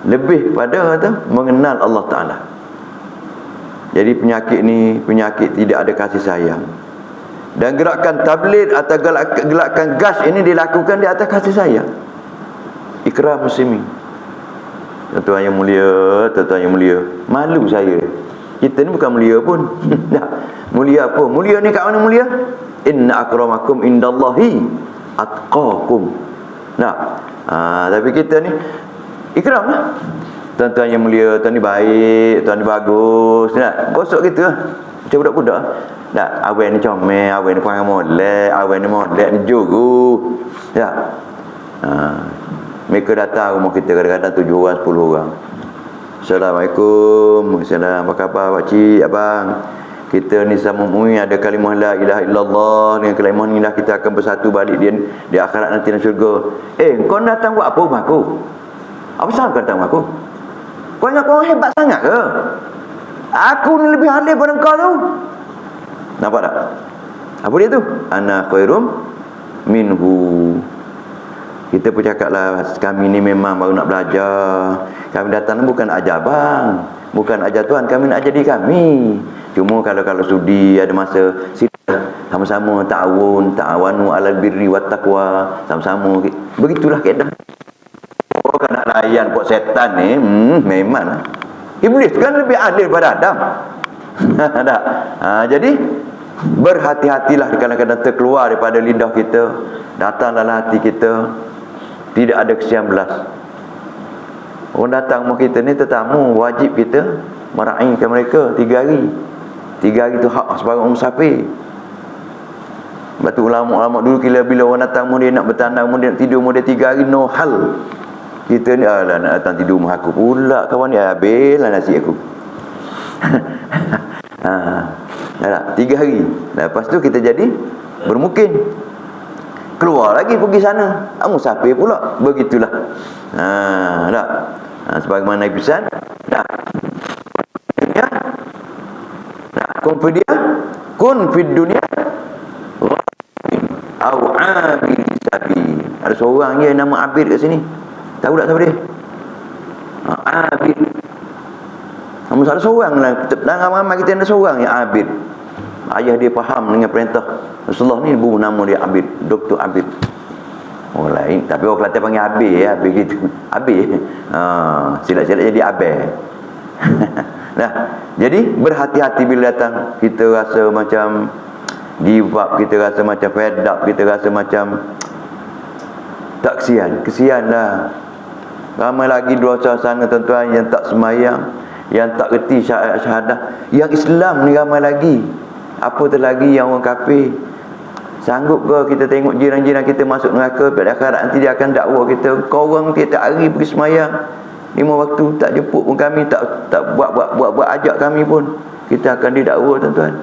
Speaker 1: lebih pada mengenal Allah Ta'ala. Jadi penyakit ni penyakit tidak ada kasih sayang. Dan gerakan tabligh atau gerakan gas ini dilakukan di atas kasih sayang. Ikram muslimin. Tuan-tuan yang mulia, tuan-tuan yang mulia, malu saya. Kita ni bukan mulia pun. Mulia apa? Mulia ni kat mana mulia? Inna akramakum indallahi atqakum. Tapi kita ni ikram lah. Tuan-tuan yang mulia, tuan ni baik, tuan ni bagus. Gosok kita lah. Macam budak-budak. Awak ni comel, awak ni perangai molek, awak ni molek ni juru. Mereka datang rumah kita kadang-kadang 7 orang, 10 orang. Assalamualaikum. Assalamualaikum. Apa khabar pakcik, abang? Kita ni sama mui ada kalimah la ilaha illallah. Dengan kalimah ni lah kita akan bersatu balik di akhirat nanti dalam syurga. Kau datang buat apa rumah aku? Apa salah kau datang rumah aku? Kau ingat kau hebat sangat ke? Aku ni lebih alim pada kau tu. Nampak tak? Apa dia tu? Ana khairum minhu. Kita pun cakap lah, kami ni memang baru nak belajar. Kami datang bukan ajar abang, bukan ajar tuan, kami nak ajar diri kami. Cuma kalau sudi ada masa sila sama-sama ta'awanu alal birri wat taqwa, sama-sama. Begitulah kaedah. Kan nak layan buat setan ni, memang lah. Iblis kan lebih adil daripada Adam. Tak? Jadi berhati-hatilah kadang-kadang terkeluar daripada lidah kita, datang dalam hati kita. Tidak ada kesian belas. Orang datang rumah kita ni tetamu, wajib kita meraihkan mereka 3 hari. 3 hari tu hak sebagai orang musafir. Lepas tu ulama-ulama dulu bila orang datang rumah dia nak bertandang, rumah dia nak tidur rumah dia 3 hari, no hal. Kita ni nak datang tidur rumah aku pula, kawan ni habislah nasi aku. 3 hari. Lepas tu kita jadi bermukim. Keluar lagi pergi sana, musafir pula. Begitulah. Sebagaimana Nabi pesan, kun fid dunya au abid sabil. Ada seorang je nama Abid kat sini. Tahu tak siapa dia? Abid. Namun ada seorang lah. Dalam ramai kita ada seorang yang Abid. Ayah dia faham dengan perintah Rasulullah ni, nama dia Abid, Dr. Abid. Orang lain, tapi orang Kelantan panggil Abid ya, Abid gitu. Abid. Silap-silap jadi Abid. Jadi berhati-hati bila datang. Kita rasa macam give up, kita rasa macam fed up, kita rasa macam tak kesian lah. Ramai lagi di luar sana tuan-tuan yang tak semayang, yang tak reti syahadah. Yang Islam ni ramai lagi. Apatah lagi yang orang kafir. Sanggup ke kita tengok jiran-jiran kita masuk neraka, pada akhirat nanti dia akan dakwa kita, kau orang tiap hari pergi semayang 5 waktu, tak jemput pun kami, tak buat ajak kami pun, kita akan didakwa tuan-tuan.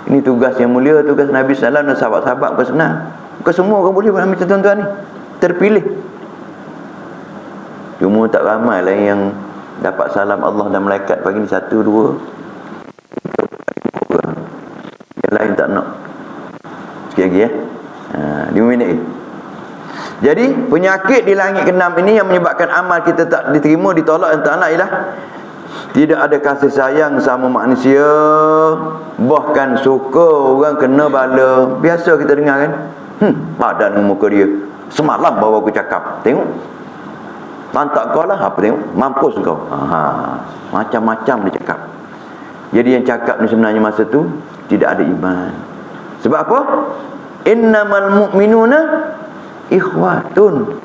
Speaker 1: Ini tugas yang mulia, tugas Nabi SAW dan sahabat-sahabat. Bukan senang. Bukan semua orang boleh buat macam tuan-tuan ni, terpilih. Cuma tak ramai lah yang dapat salam Allah dan malaikat pagi ni, 1, 2. Yang lain tak nak. Sikit lagi 5 minit. Jadi penyakit di langit ke-6 ini yang menyebabkan amal kita tak diterima, ditolak dan ta'ala ialah tidak ada kasih sayang sama manusia, bahkan suka orang kena bala. Biasa kita dengar kan, padan muka dia, semalam bawa aku cakap, tengok lantak kau lah, apa tengok, mampus kau. Macam-macam dia cakap. Jadi yang cakap ni sebenarnya masa tu tidak ada iman. Sebab apa? Innamal mu'minuna ikhwatun.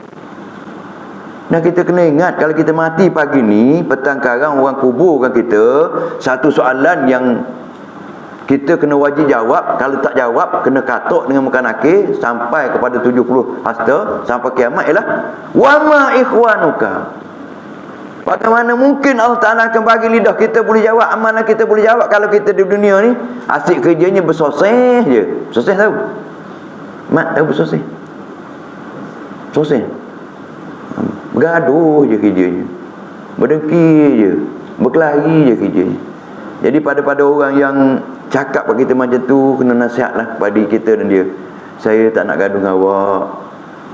Speaker 1: Nah, kita kena ingat, kalau kita mati pagi ni, petang karang orang kuburkan kita, satu soalan yang Kita kena wajib jawab. Kalau tak jawab, kena katuk dengan muka nakir sampai kepada 70 hasta sampai kiamat ialah wa ma ikhwanuka. Bagaimana mungkin Allah Ta'ala akan bagi lidah kita boleh jawab, amalan kita boleh jawab kalau kita di dunia ni asyik kerjanya bersoseh je. Bersoseh tahu? Mat tahu bersoseh? Bersoseh. Bergaduh je kerjanya. Berdengki je. Berkelahi je kerjanya. Jadi pada orang yang cakap pada kita macam tu, kena nasihatlah pada kita dan dia. Saya tak nak gaduh dengan awak.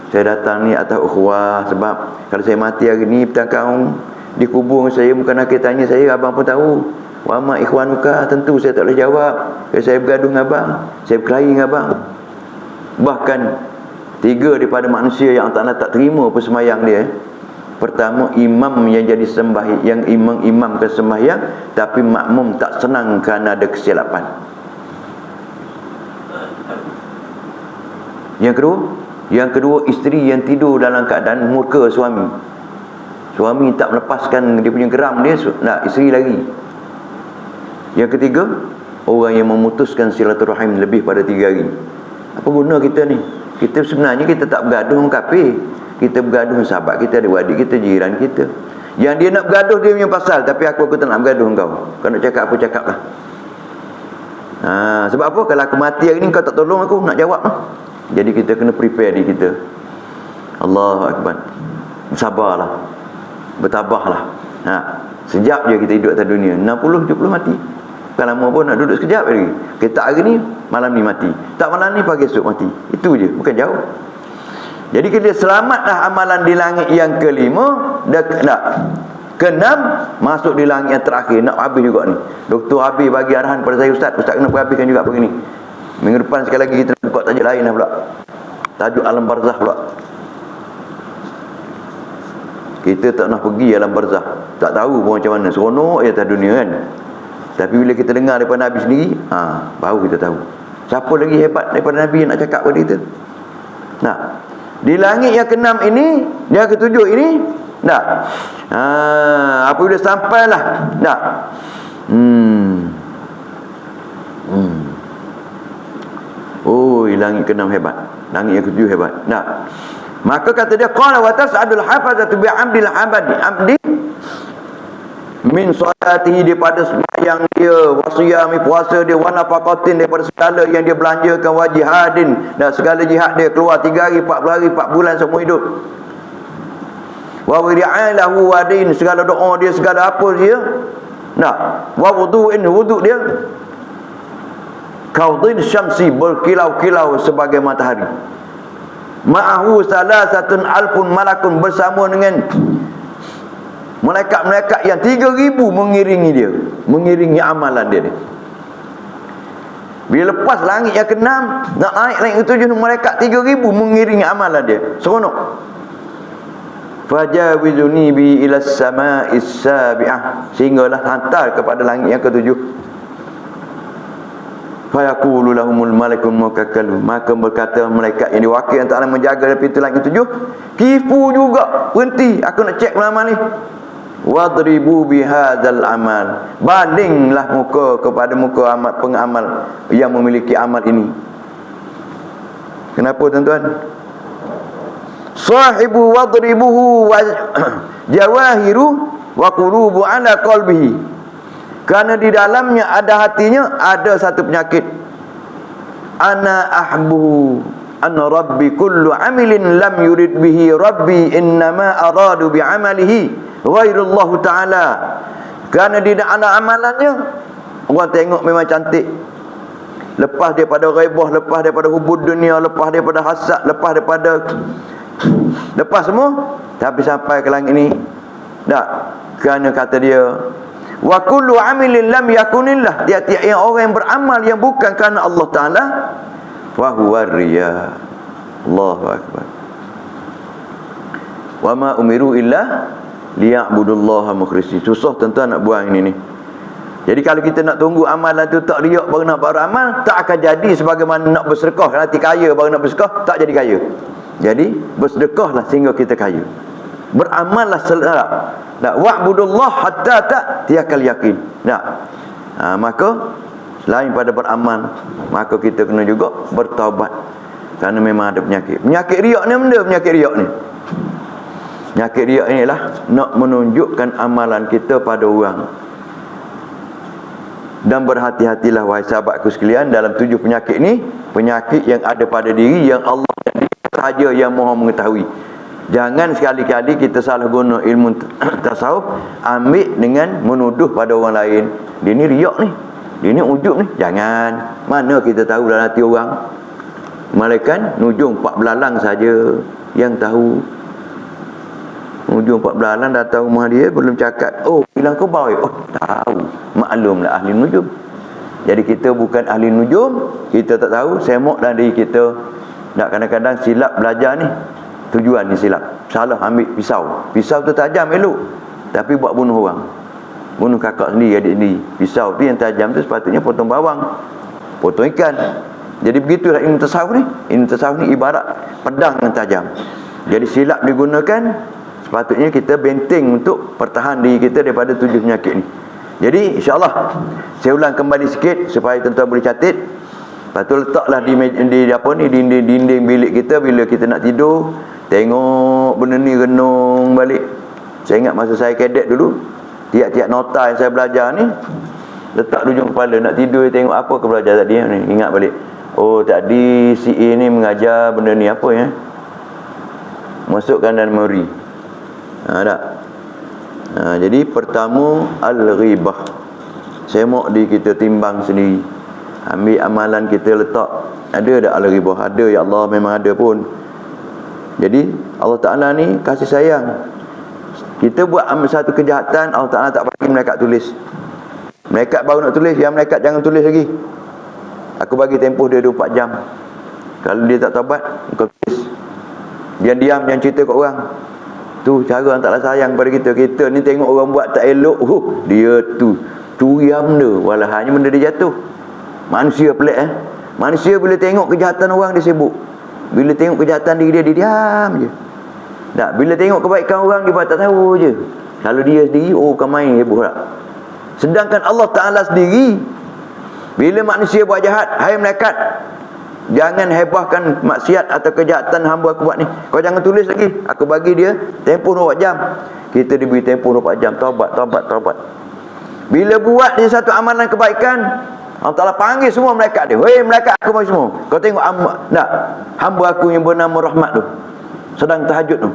Speaker 1: Saya datang ni atas ukhuwah sebab kalau saya mati hari ni petang dikubur saya, bukan nak tanya saya, abang pun tahu. Wa ma ikhwanuka, tentu saya tak boleh jawab. Saya bergaduh dengan abang, saya berkelahi dengan abang. Bahkan 3 daripada manusia yang Allah tak terima persembahyang dia. Pertama, imam yang jadi sembahyang, yang imam ke sembahyang, tapi makmum tak senang kerana ada kesilapan. Yang kedua, isteri yang tidur dalam keadaan murka suami. Suami tak melepaskan dia punya geram dia, nak isteri lagi. Yang ketiga, orang yang memutuskan silaturahim lebih pada 3 hari. Apa guna kita ni? Kita sebenarnya kita tak bergaduh dengan kafir. Kita bergaduh dengan sahabat kita, adik-adik kita, jiran kita. Yang dia nak bergaduh dia punya pasal, tapi aku tak nak bergaduh dengan kau. Kau nak cakap apa, cakap lah. Sebab apa? Kalau aku mati hari ni kau tak tolong aku, nak jawab lah. Jadi kita kena prepare diri kita. Allahu Akbar. Bersabarlah. Bertabahlah. Sejak je kita hidup atas dunia. 60-70 mati. Bukan lama pun, nak duduk sekejap lagi. Kita hari ni, malam ni mati. Tak malam ni, pagi esok mati. Itu je, bukan jauh. Jadi kita selamatlah amalan di langit yang kelima. Keenam, masuk di langit yang terakhir. Nak habis juga ni. Doktor habis bagi arahan pada saya, Ustaz kena habiskan juga begini. Minggu depan sekali lagi kita nak buka tajuk lain lah pula. Tajuk alam barzah pula. Kita tak nak pergi alam barzah, tak tahu pun macam mana. Seronok je atas dunia kan. Tapi bila kita dengar daripada Nabi sendiri, baru kita tahu siapa lagi hebat daripada Nabi yang nak cakap pada kita. Di langit yang keenam ini, yang ketujuh ini, apabila sampailah, langit keenam hebat, langit yang ketujuh hebat. Maka kata dia, qala wa tas'adul hafazatu bi amdil abdi min salatihi, daripada sembahyang dia, wasiyami puasa dia, wa nafaqatin, daripada segala yang dia belanjakan, wa jihadin, dan segala jihad dia, keluar 3 hari, 40 hari, 4 bulan seumur hidup, wa wiri'alahu wadin, segala doa dia, segala apa dia, wa wudu'in, wuduk dia, kaudin syamsi, berkilau-kilau sebagai matahari, ma'ahu salasatun alfun malakun, bersama dengan malaikat-malaikat yang 3,000 mengiringi dia, mengiringi amalan dia. Bila lepas langit yang keenam, nak naik langit ketujuh, malaikat 3,000 mengiringi amalan dia. Seronok. Fajawizuni bi ila sama'is sabi'ah, sehinggalah hantar kepada langit yang ketujuh. Fayaqulu lahumul malakul mukakkal, maka berkata malaikat yang diwakil yang Ta'ala menjaga dari pintu langit ketujuh, kifu juga, berhenti, aku nak cek amal ni. Wadribu bihadzal amal, bandinglah muka kepada muka amal pengamal yang memiliki amal ini. Kenapa tuan-tuan? Sahibu wadribuhu wa jawahiru wa qulubu ala qalbihi, kerana di dalamnya ada hatinya, ada satu penyakit. Ana ahbu an rabbi kullu amilin lam yurid bihi rabbi innama aradu bi amalihi ghairullahu ta'ala. Kerana di dalam amalannya, orang tengok memang cantik, lepas daripada ghaibah, lepas daripada hubud dunia, lepas daripada hasad, lepas semua, tapi sampai ke langit ni kerana kata dia, wa kullu amilin lam yakunillah, tiap-tiap yang orang yang beramal yang bukan kerana Allah Ta'ala, fa huwa riya. Allahu Akbar. Wa ma umiru illa liya'budullaha mukhlishin. Susah tuan-tuan nak buang ini ni. Jadi kalau kita nak tunggu amalan tu tak riak baru nak beramal, tak akan jadi sebagaimana nak bersedekah. Nanti kaya baru nak bersedekah, tak jadi kaya. Jadi bersedekahlah sehingga kita kaya. Beramallah wa'budullah hatta ta'tiyakal yaqin. Maka selain pada beramal, maka kita kena juga bertaubat. Kerana memang ada penyakit. Penyakit riak ni benda penyakit riak ni. Penyakit riak ni ialah nak menunjukkan amalan kita pada orang. Dan berhati-hatilah wahai sahabatku sekalian dalam 7 penyakit ni, penyakit yang ada pada diri yang Allah sahaja yang Maha mengetahui. Jangan sekali-kali kita salah guna ilmu tasawuf ambil dengan menuduh pada orang lain. Dia ni riak ni, dia ni ujub ni. Jangan. Mana kita tahu dalam hati orang? Malaikat nujung 4 belalang saja yang tahu. Nujung 4 belalang datang rumah dia, belum cakap, oh bilang kau baik. Oh tahu. Maklumlah ahli nujum. Jadi kita bukan ahli nujum, kita tak tahu, semok dalam diri kita. Tak, kadang-kadang silap belajar ni, tujuan ni silap. Salah ambil pisau. Pisau tu tajam elok, tapi buat bunuh orang. Bunuh kakak sendiri, adik sendiri. Pisau tu yang tajam tu sepatutnya potong bawang, potong ikan. Jadi begitulah ilmu tasawuf ni. Ilmu tasawuf ni ibarat pedang yang tajam. Jadi silap digunakan, sepatutnya kita benteng untuk pertahan diri kita daripada 7 penyakit ni. Jadi insyaAllah saya ulang kembali sikit supaya tuan-tuan boleh catat. Lepas tu letaklah di dinding bilik kita bila kita nak tidur. Tengok benda ni renung balik. Saya ingat masa saya kadet dulu, tiap-tiap nota yang saya belajar ni, letak di ujung kepala. Nak tidur tengok apa ke belajar tadi ni. Ingat balik. Oh tadi si A ni mengajar benda ni apa ya. Masukkan dalam memori. Tak? Jadi pertama al-ghibah. Semok di kita timbang sendiri. Ambil amalan kita letak. Ada tak al-ghibah? Ada ya Allah, memang ada pun. Jadi Allah Ta'ala ni kasih sayang. Kita buat satu kejahatan, Allah Ta'ala tak bagi malaikat tulis. Malaikat baru nak tulis, yang malaikat jangan tulis lagi. Aku bagi tempoh dia 24 jam. Kalau dia tak taubat, kau tulis. Diam-diam, jangan cerita kat orang. Tu cara Allah Ta'ala sayang pada kita. Kita ni tengok orang buat tak elok, dia tu curiam benda, walahanya benda dia jatuh. Manusia pelik Manusia bila tengok kejahatan orang dia sibuk. Bila tengok kejahatan diri dia diam je. Tak, bila tengok kebaikan orang dia tak tahu je. Kalau dia sendiri, kan main heboh tak. Sedangkan Allah Ta'ala sendiri, bila manusia buat jahat, hai malaikat, jangan hebahkan maksiat atau kejahatan hamba aku buat ni. Kau jangan tulis lagi. Aku bagi dia tempoh 24 jam. Kita diberi tempoh 24 jam. Taubat. Bila buat dia satu amalan kebaikan, Allah Ta'ala panggil semua malaikat dia. Hei malaikat aku bagi semua. Kau tengok hamba aku yang bernama Rahmat tu sedang tahajud tu.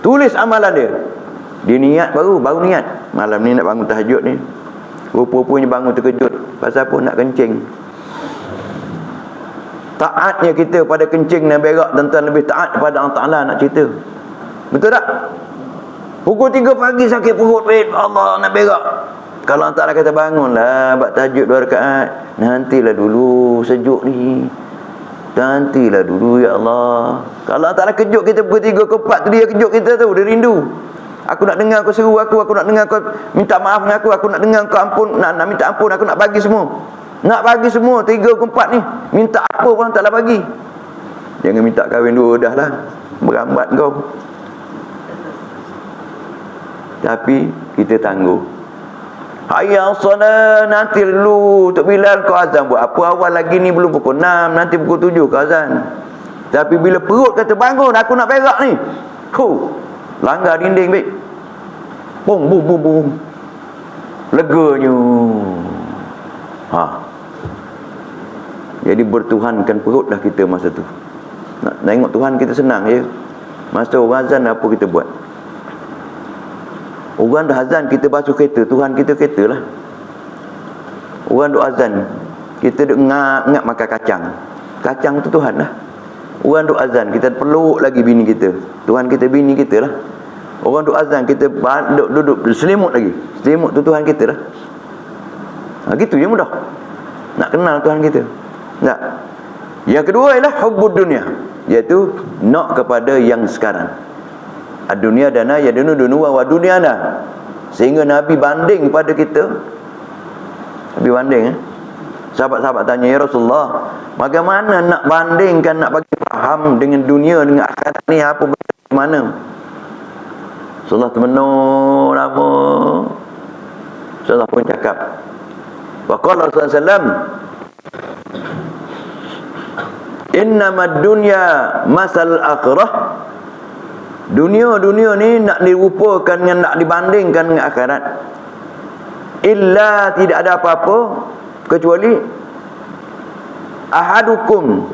Speaker 1: Tulis amalan dia. Dia niat baru niat. Malam ni nak bangun tahajud ni. Rupa-rupanya bangun terkejut. Pasal apa? Nak kencing. Taatnya kita pada kencing dan berak, tuan-tuan lebih taat kepada Allah Ta'ala nak cerita. Betul tak? Pukul 3 pagi sakit perut, Allah nak berak. Kalau Allah Ta'ala kata bangunlah, buat tahajud 2 rakaat. Nantilah dulu sejuk ni. Nantilah dulu ya Allah. Kalau Allah Ta'ala kejut kita pukul 3 ke 4 tu, dia kejut kita tu, dia rindu. Aku nak dengar kau seru aku nak dengar kau minta maaf dengan aku nak dengar kau ampun, nak minta ampun, aku nak bagi semua. Nak bagi semua 3 ke 4 ni. Minta apa pun taklah bagi. Jangan minta kahwin 2 dah lah. Berambat kau. Tapi kita tangguh. Hayya salat, nanti dulu Tok Bilal kau azan buat apa awal lagi ni, belum pukul 6, nanti pukul 7 kau azan. Tapi bila perut kata bangun, aku nak berak ni. Langgar dinding baik. Bum. Leganya. Jadi bertuhankan perut dah kita masa tu. Nak tengok Tuhan kita senang je. Masa orang azan apa kita buat? Orang dah azan kita basuh kereta, Tuhan kita kereta lah. Orang duk azan, kita duk ngap makan kacang. Kacang tu Tuhan lah. Orang duk azan, kita peluk lagi bini kita. Tuhan kita bini kita lah. Orang duk azan, kita duduk selimut lagi. Selimut tu Tuhan kita lah. Gitu je mudah nak kenal Tuhan kita. Tak. Yang kedua ialah hubbud dunia, iaitu nak kepada yang sekarang. Ad-dunia dana yadunu dunua wa dunyana. Sehingga Nabi banding pada kita. Nabi banding Sahabat-sahabat tanya, ya Rasulullah, bagaimana nak bandingkan, nak bagi faham dengan dunia dengan akhirat ni apa bagaimana? Rasulullah termenung lama. Rasulullah pun cakap, Wa qala Rasulullah sallallahu innamad dunya masal akhirah. Dunia ni nak dirupakan dengan, nak dibandingkan dengan akhirat. Illa, tidak ada apa-apa kecuali ahadukum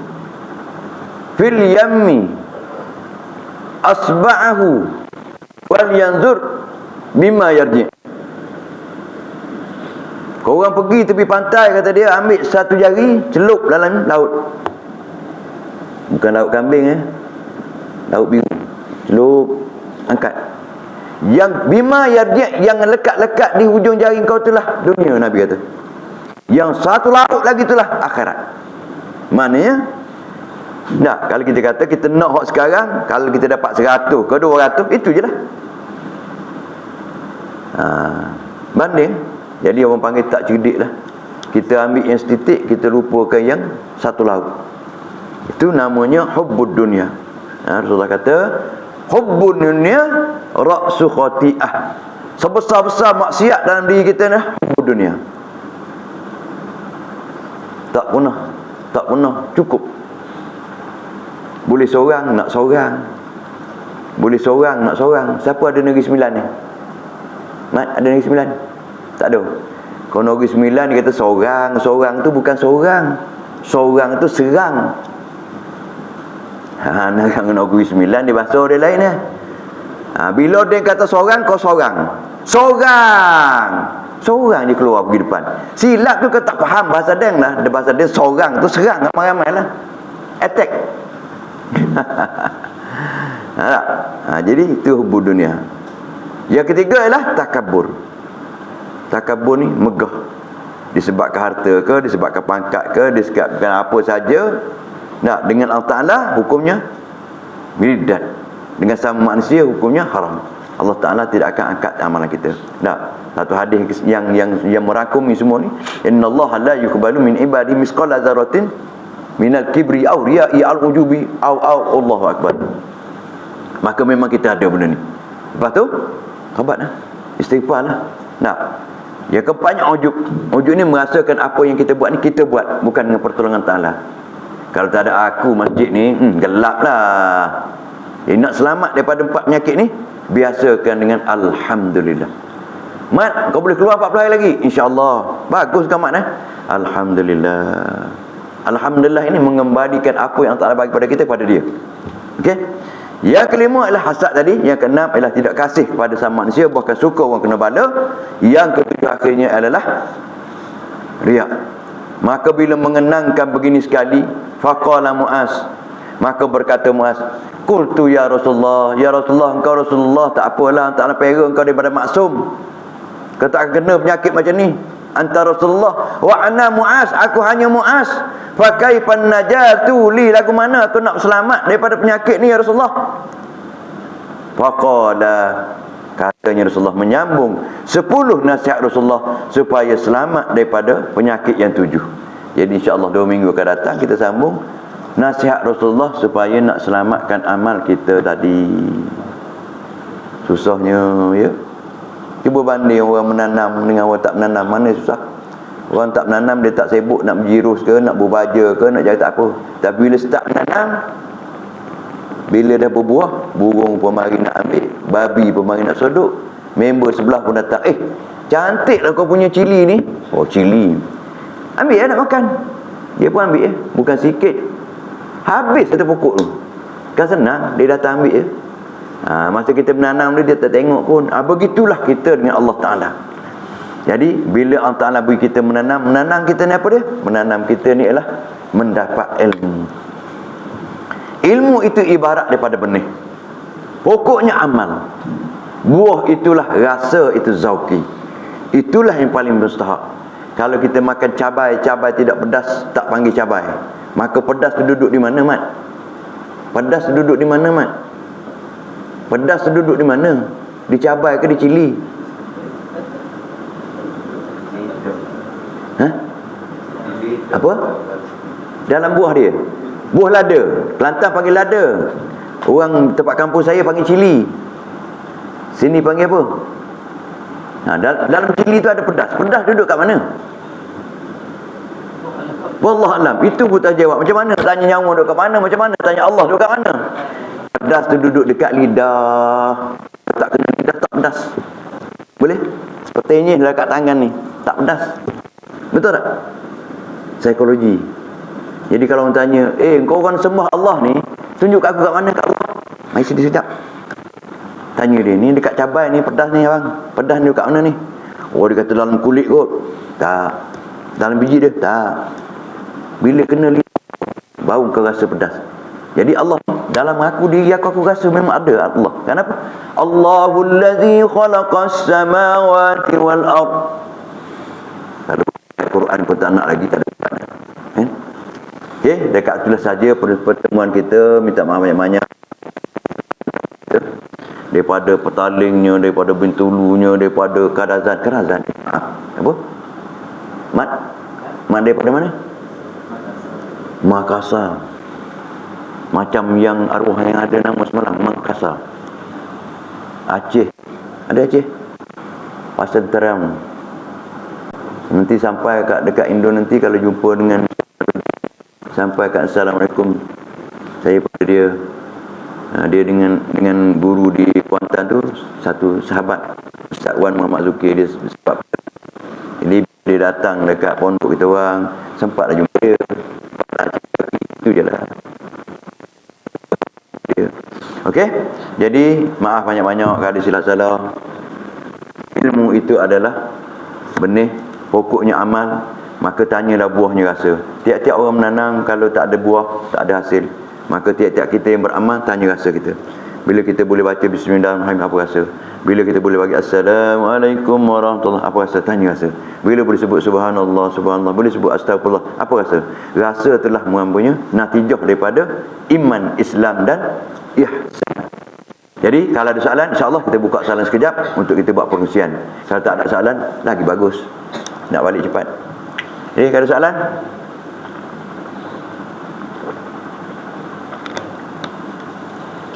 Speaker 1: fil yammi asba'ahu wal yanzur bima yarji. Kau orang pergi tepi pantai, kata dia, ambil satu jari, celup dalam laut. Bukan laut kambing, laut biru. Celup, angkat. Yang bima yarji', yang lekat-lekat di hujung jari kau itulah dunia, Nabi kata. Yang satu laut lagi itulah akhirat. Maknanya, nah, kalau kita kata kita nak hak sekarang, kalau kita dapat 100 ke 200, itu je lah. Banding. Jadi orang panggil tak cerdik lah. Kita ambil yang setitik, kita lupakan yang satu laut. Itu namanya hubbud dunia. Rasulullah kata, hubbud dunia ra'su khati'ah. Sebesar-besar maksiat dalam diri kita ni hubbud dunia. Tak pernah cukup. Boleh seorang nak seorang. Boleh seorang nak seorang. Siapa ada Negeri Sembilan ni? Mat, ada Negeri Sembilan? Tak ada. Kalau Negeri Sembilan dia kata seorang. Seorang tu bukan seorang. Seorang tu serang. Negeri Sembilan dia bahasa dia lain ni. Bila dia kata seorang, kau seorang. Seorang je keluar pergi depan. Silap tu kau tak faham bahasa Deng lah. Dia bahasa dia seorang tu serang ramai-ramai lah. Attack. Jadi itu hubbud dunia. Yang ketiga ialah takabur. Takabur ni megah. Disebabkan harta ke, disebabkan pangkat ke, disebabkan apa saja. Nah, dengan Allah Ta'ala hukumnya bidat. Dengan sama manusia hukumnya haram. Allah Ta'ala tidak akan angkat amalan kita. Nah, satu hadis yang merangkumi semua ni, innallaha la yuqbalu min ibadi misqala dzarratin minal kibri aw riya'i al ujubi aw Allahu akbar. Maka memang kita ada benda ni. Lepas tu taubatlah, istighfarlah. Nah, yang keempatnya ujub. Ujub ni merasakan apa yang kita buat ni kita buat, bukan dengan pertolongan Ta'ala. Kalau tak ada aku masjid ni, gelap lah. Nak selamat daripada 4 penyakit ni, biasakan dengan alhamdulillah. Mat, kau boleh keluar 40 hari lagi, insya-Allah. Bagus kan Mat? Alhamdulillah. Alhamdulillah ini mengembalikan apa yang Allah bagi pada kita kepada dia. Okey? Yang kelima adalah hasad tadi. Yang keenam adalah tidak kasih kepada sama manusia, bahkan suka orang kena bala. Yang ketujuh akhirnya adalah riak. Maka bila mengenangkan begini sekali, faqala Muaz, maka berkata Muaz, qultu ya Rasulullah, ya Rasulullah, engkau Rasulullah, tak apalah, tak nak pera engkau daripada maksum. Kau tak kena penyakit macam ni. Anta Rasulullah wa ana Muaz, aku hanya Muaz. Fa kaifan najatu li, lagu mana aku nak selamat daripada penyakit ni ya Rasulullah? Faqala, katanya Rasulullah menyambung 10 nasihat Rasulullah supaya selamat daripada penyakit yang 7. Jadi insya-Allah 2 minggu akan datang kita sambung nasihat Rasulullah supaya nak selamatkan amal kita tadi. Susahnya ya. Cuba banding orang menanam dengan orang tak menanam, mana susah. Orang tak menanam dia tak sibuk nak berjirus ke, nak berbaja ke, nak jaga tak apa. Tapi bila start menanam, bila dah berbuah, burung pun mari nak ambil, babi pun mari nak sodok, member sebelah pun datang, cantik lah kau punya cili ni. Oh, cili, ambil ya, nak makan. Dia pun ambil ya, bukan sikit, habis satu pokok tu. Kan senang, dia datang ambil ya. Masa kita menanam dia tak tengok pun. Begitulah kita dengan Allah Ta'ala. Jadi bila Allah Ta'ala beri kita menanam kita ni apa dia? Menanam kita ni ialah mendapat ilmu. Ilmu itu ibarat daripada benih. Pokoknya amal. Buah itulah rasa, itu zauqi. Itulah yang paling mustahak. Kalau kita makan cabai tidak pedas, tak panggil cabai. Maka pedas tu duduk di mana, Mat? Pedas tu duduk di mana, Mat? Pedas tu duduk di mana? Di cabai ke di cili? Apa? Dalam buah dia. Buah lada. Kelantan panggil lada. Orang tempat kampung saya panggil cili. Sini panggil apa? Dalam cili tu ada pedas. Pedas duduk kat mana? Wallah alam. Itu pun tak jawab. Macam mana tanya nyawa duduk kat mana? Macam mana tanya Allah duduk kat mana? Pedas tu duduk dekat lidah. Tak kena lidah, tak pedas. Boleh? Sepertinya dekat tangan ni. Tak pedas. Betul tak? Psikologi. Jadi kalau orang tanya, kau orang sembah Allah ni, tunjuk kat aku kat mana kat Allah? Mari sini sekejap. Tanya dia, ni dekat cabai ni, pedas ni abang. Pedas ni dekat mana ni? Oh, dia kata dalam kulit kot. Tak. Dalam biji dia? Tak. Bila kena lidah, baru kau rasa pedas. Jadi Allah, dalam aku diri aku rasa memang ada Allah. Kenapa? Allahul ladzi khalaqas samawati wal ard. Kalau Al-Quran pun tak nak lagi, tak ada. Okey, dekat itulah saja pertemuan kita. Minta maaf banyak-banyak daripada Petalingnya, daripada Bintulunya, daripada Karazan. Apa? Mat daripada mana? Makassar. Macam yang arwah yang ada nama semalam, Makassar. Aceh. Ada Aceh? Pasar Terang. Nanti sampai dekat Indo nanti kalau jumpa dengan sampai kat Assalamualaikum, saya pada dia dengan guru di Kuantan tu, satu sahabat Ustaz Wan Muhammad Zuki. Dia sebab jadi dia datang dekat pondok kita orang, sempatlah jumpa dia. Itu je lah dia. Okey, jadi maaf banyak-banyak kalau ada silap salah. Ilmu itu adalah benih, pokoknya amal. Maka tanyalah buahnya rasa. Tiap-tiap orang menanam, kalau tak ada buah, tak ada hasil. Maka tiap-tiap kita yang beramal, tanya rasa kita. Bila kita boleh baca Bismillahirrahmanirrahim, apa rasa? Bila kita boleh bagi Assalamualaikum warahmatullahi, apa rasa? Tanya rasa. Bila boleh sebut Subhanallah, Subhanallah, boleh sebut Astagfirullah, apa rasa? Rasa telah mengampunya natijah daripada iman, Islam dan ihsan. Jadi kalau ada soalan, insyaAllah kita buka soalan sekejap untuk kita buat perkongsian. Kalau tak ada soalan, lagi bagus. Nak balik cepat. Ada soalan?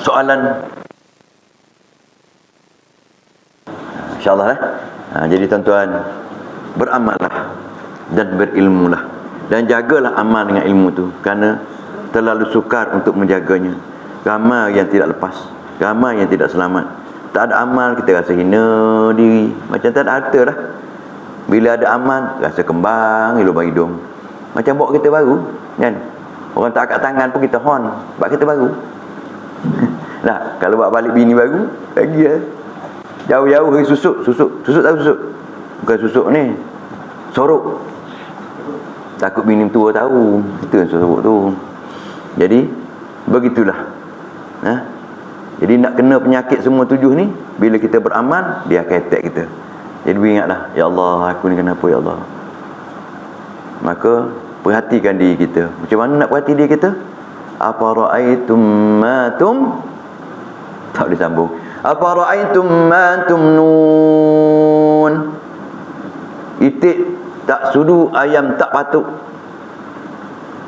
Speaker 1: Soalan? InsyaAllah jadi tuan-tuan, beramallah dan berilmulah. Dan jagalah amal dengan ilmu tu. Kerana terlalu sukar untuk menjaganya. Ramai yang tidak lepas. Ramai yang tidak selamat. Tak ada amal, kita rasa hina diri. Macam tak ada harta dah. Bila ada amal, rasa kembang hidung-hidung. Macam bawa kita baru, kan? Orang tak angkat tangan pun kita hon, sebab kita baru. Nah, kalau buat balik bini baru, lagi lah. Jauh-jauh pergi susuk tahu susuk? Bukan susuk ni, sorok. Takut bini tua tahu, itu yang sorok tu. Jadi, begitulah. Jadi nak kena penyakit semua tujuh ni, bila kita beramal, dia akan attack kita. Jadi ingatlah, ya Allah, aku ni kenapa ya Allah? Maka perhatikan diri kita. Macam mana nak perhati diri kita? Apa ra'aitum ma tum? Tak boleh sambung. Apa ra'aitum ma tumnun? Itik tak sudu, ayam tak patuk.